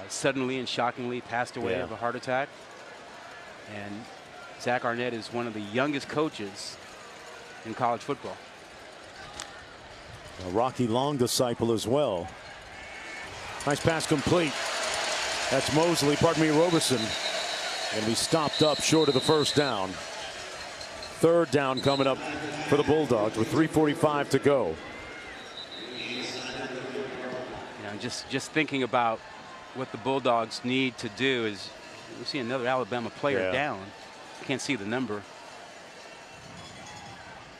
suddenly and shockingly passed away of a heart attack. And Zach Arnett is one of the youngest coaches in college football. A Rocky Long disciple as well. Nice pass complete. That's Roberson. And he stopped up short of the first down. 3rd down coming up for the Bulldogs with 3:45 to go. Just thinking about what the Bulldogs need to do is we see another Alabama player down. Can't see the number.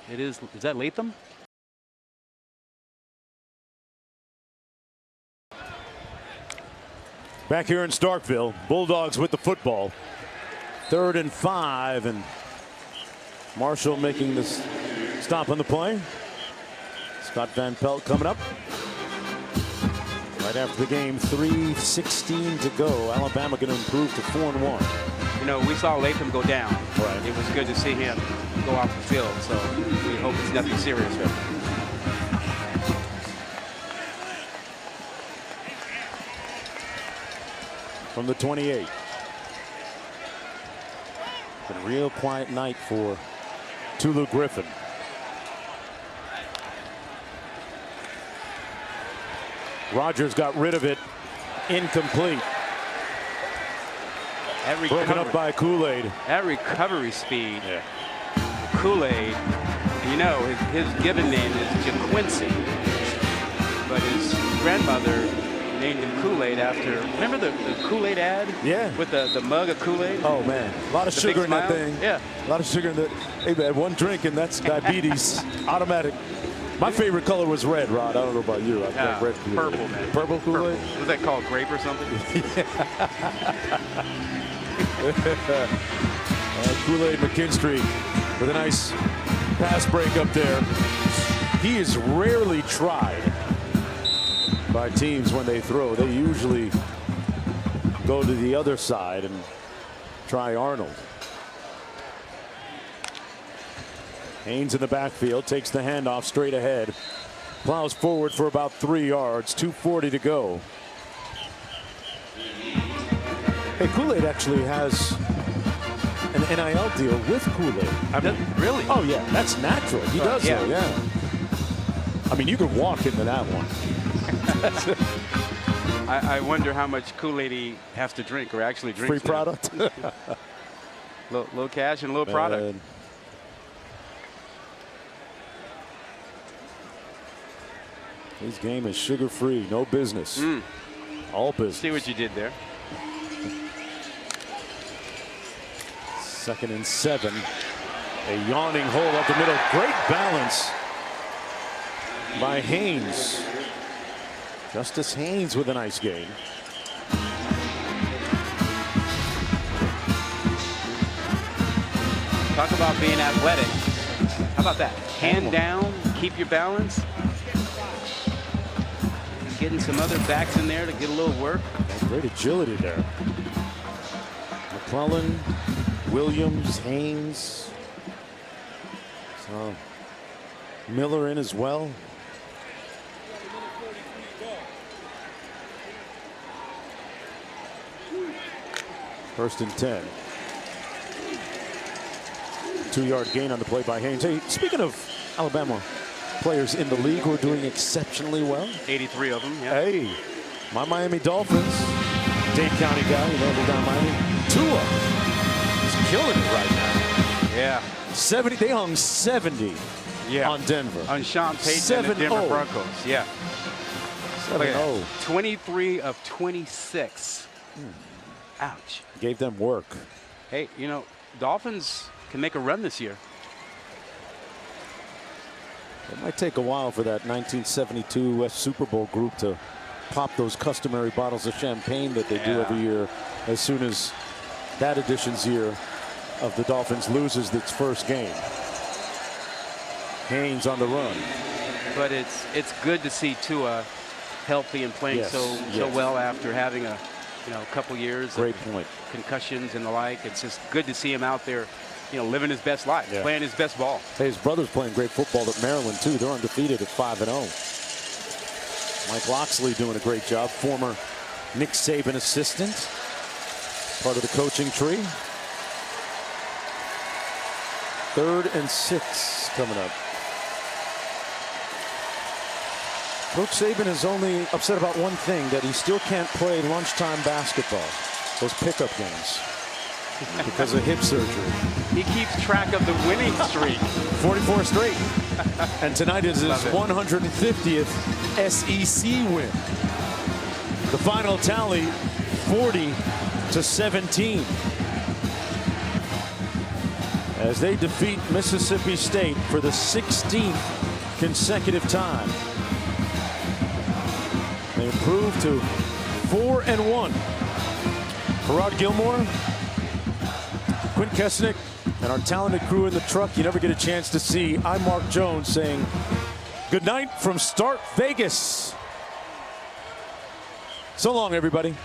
Is that Latham? Back here in Starkville, Bulldogs with the football. 3rd and 5, and Marshall making this stop on the play. Scott Van Pelt coming up. Right after the game, 3:16 to go. Alabama going to improve to 4-1. You know, we saw Latham go down. Right. It was good to see him go off the field, so we hope it's nothing serious for him. From the 28. Been a real quiet night for Tulu Griffin. Rogers got rid of it. Incomplete. Broken up by Kool-Aid. That recovery speed. Yeah. Kool-Aid, you know, his given name is JaQuincy, but his grandmother named him Kool-Aid after, remember the Kool-Aid ad? Yeah. With the mug of Kool-Aid? Oh, man. A lot of sugar in that thing. Yeah. A lot of sugar in that. Hey, man, one drink and that's diabetes. Automatic. My favorite color was red, Rod. I don't know about you. I like red Kool-Aid. Purple, man. Purple Kool-Aid? Was that called grape or something? Kool-Aid McKinstry with a nice pass break up there. He is rarely tried by teams when they throw. They usually go to the other side and try Arnold. Haynes in the backfield, takes the handoff straight ahead. Plows forward for about 3 yards, 2:40 to go. Hey, Kool-Aid actually has an NIL deal with Kool-Aid. I mean, really? Oh, yeah, that's natural. He does, yeah. yeah. I mean, you could walk into that one. I wonder how much Kool-Aid he has to drink or actually drinks. Free product. Little cash and a little product. His game is sugar-free, no business. All business. See what you did there. 2nd and 7. A yawning hole up the middle. Great balance by Haynes. Justice Haynes with a nice gain. Talk about being athletic. How about that? Hand down, keep your balance. Getting some other backs in there to get a little work. Great agility there. McClellan, Williams, Haynes. So Miller in as well. First and 10. 2-yard gain on the play by Haynes. Hey, speaking of Alabama players in the league who are doing exceptionally well. 83 of them, yeah. Hey, my Miami Dolphins, Dade County guy, you know, they're down Miami. Tua is killing it right now. Yeah. 70, they hung 70 on Denver. On Sean Payton and the Denver Broncos, yeah. 7-0. 23 of 26. Ouch. Gave them work. Hey, you know, Dolphins can make a run this year. It might take a while for that 1972 West Super Bowl group to pop those customary bottles of champagne that they do every year as soon as that edition's year of the Dolphins loses its first game. Haynes on the run. But it's good to see Tua healthy and playing so well after having a couple years Great of point. concussions and the like. It's just good to see him out there, you know, living his best life, playing his best ball. Hey, his brother's playing great football at Maryland too. They're undefeated at 5-0. Mike Loxley doing a great job. Former Nick Saban assistant, part of the coaching tree. 3rd and 6 coming up. Coach Saban is only upset about one thing, that he still can't play lunchtime basketball, those pickup games, because of hip surgery. He keeps track of the winning streak. 44 straight. And tonight is his 150th SEC win. The final tally, 40-17. As they defeat Mississippi State for the 16th consecutive time. They improve to 4-1. Rod Gilmore, Quinn Kesnick, and our talented crew in the truck you never get a chance to see. I'm Mark Jones saying good night from Start Vegas. So long, everybody.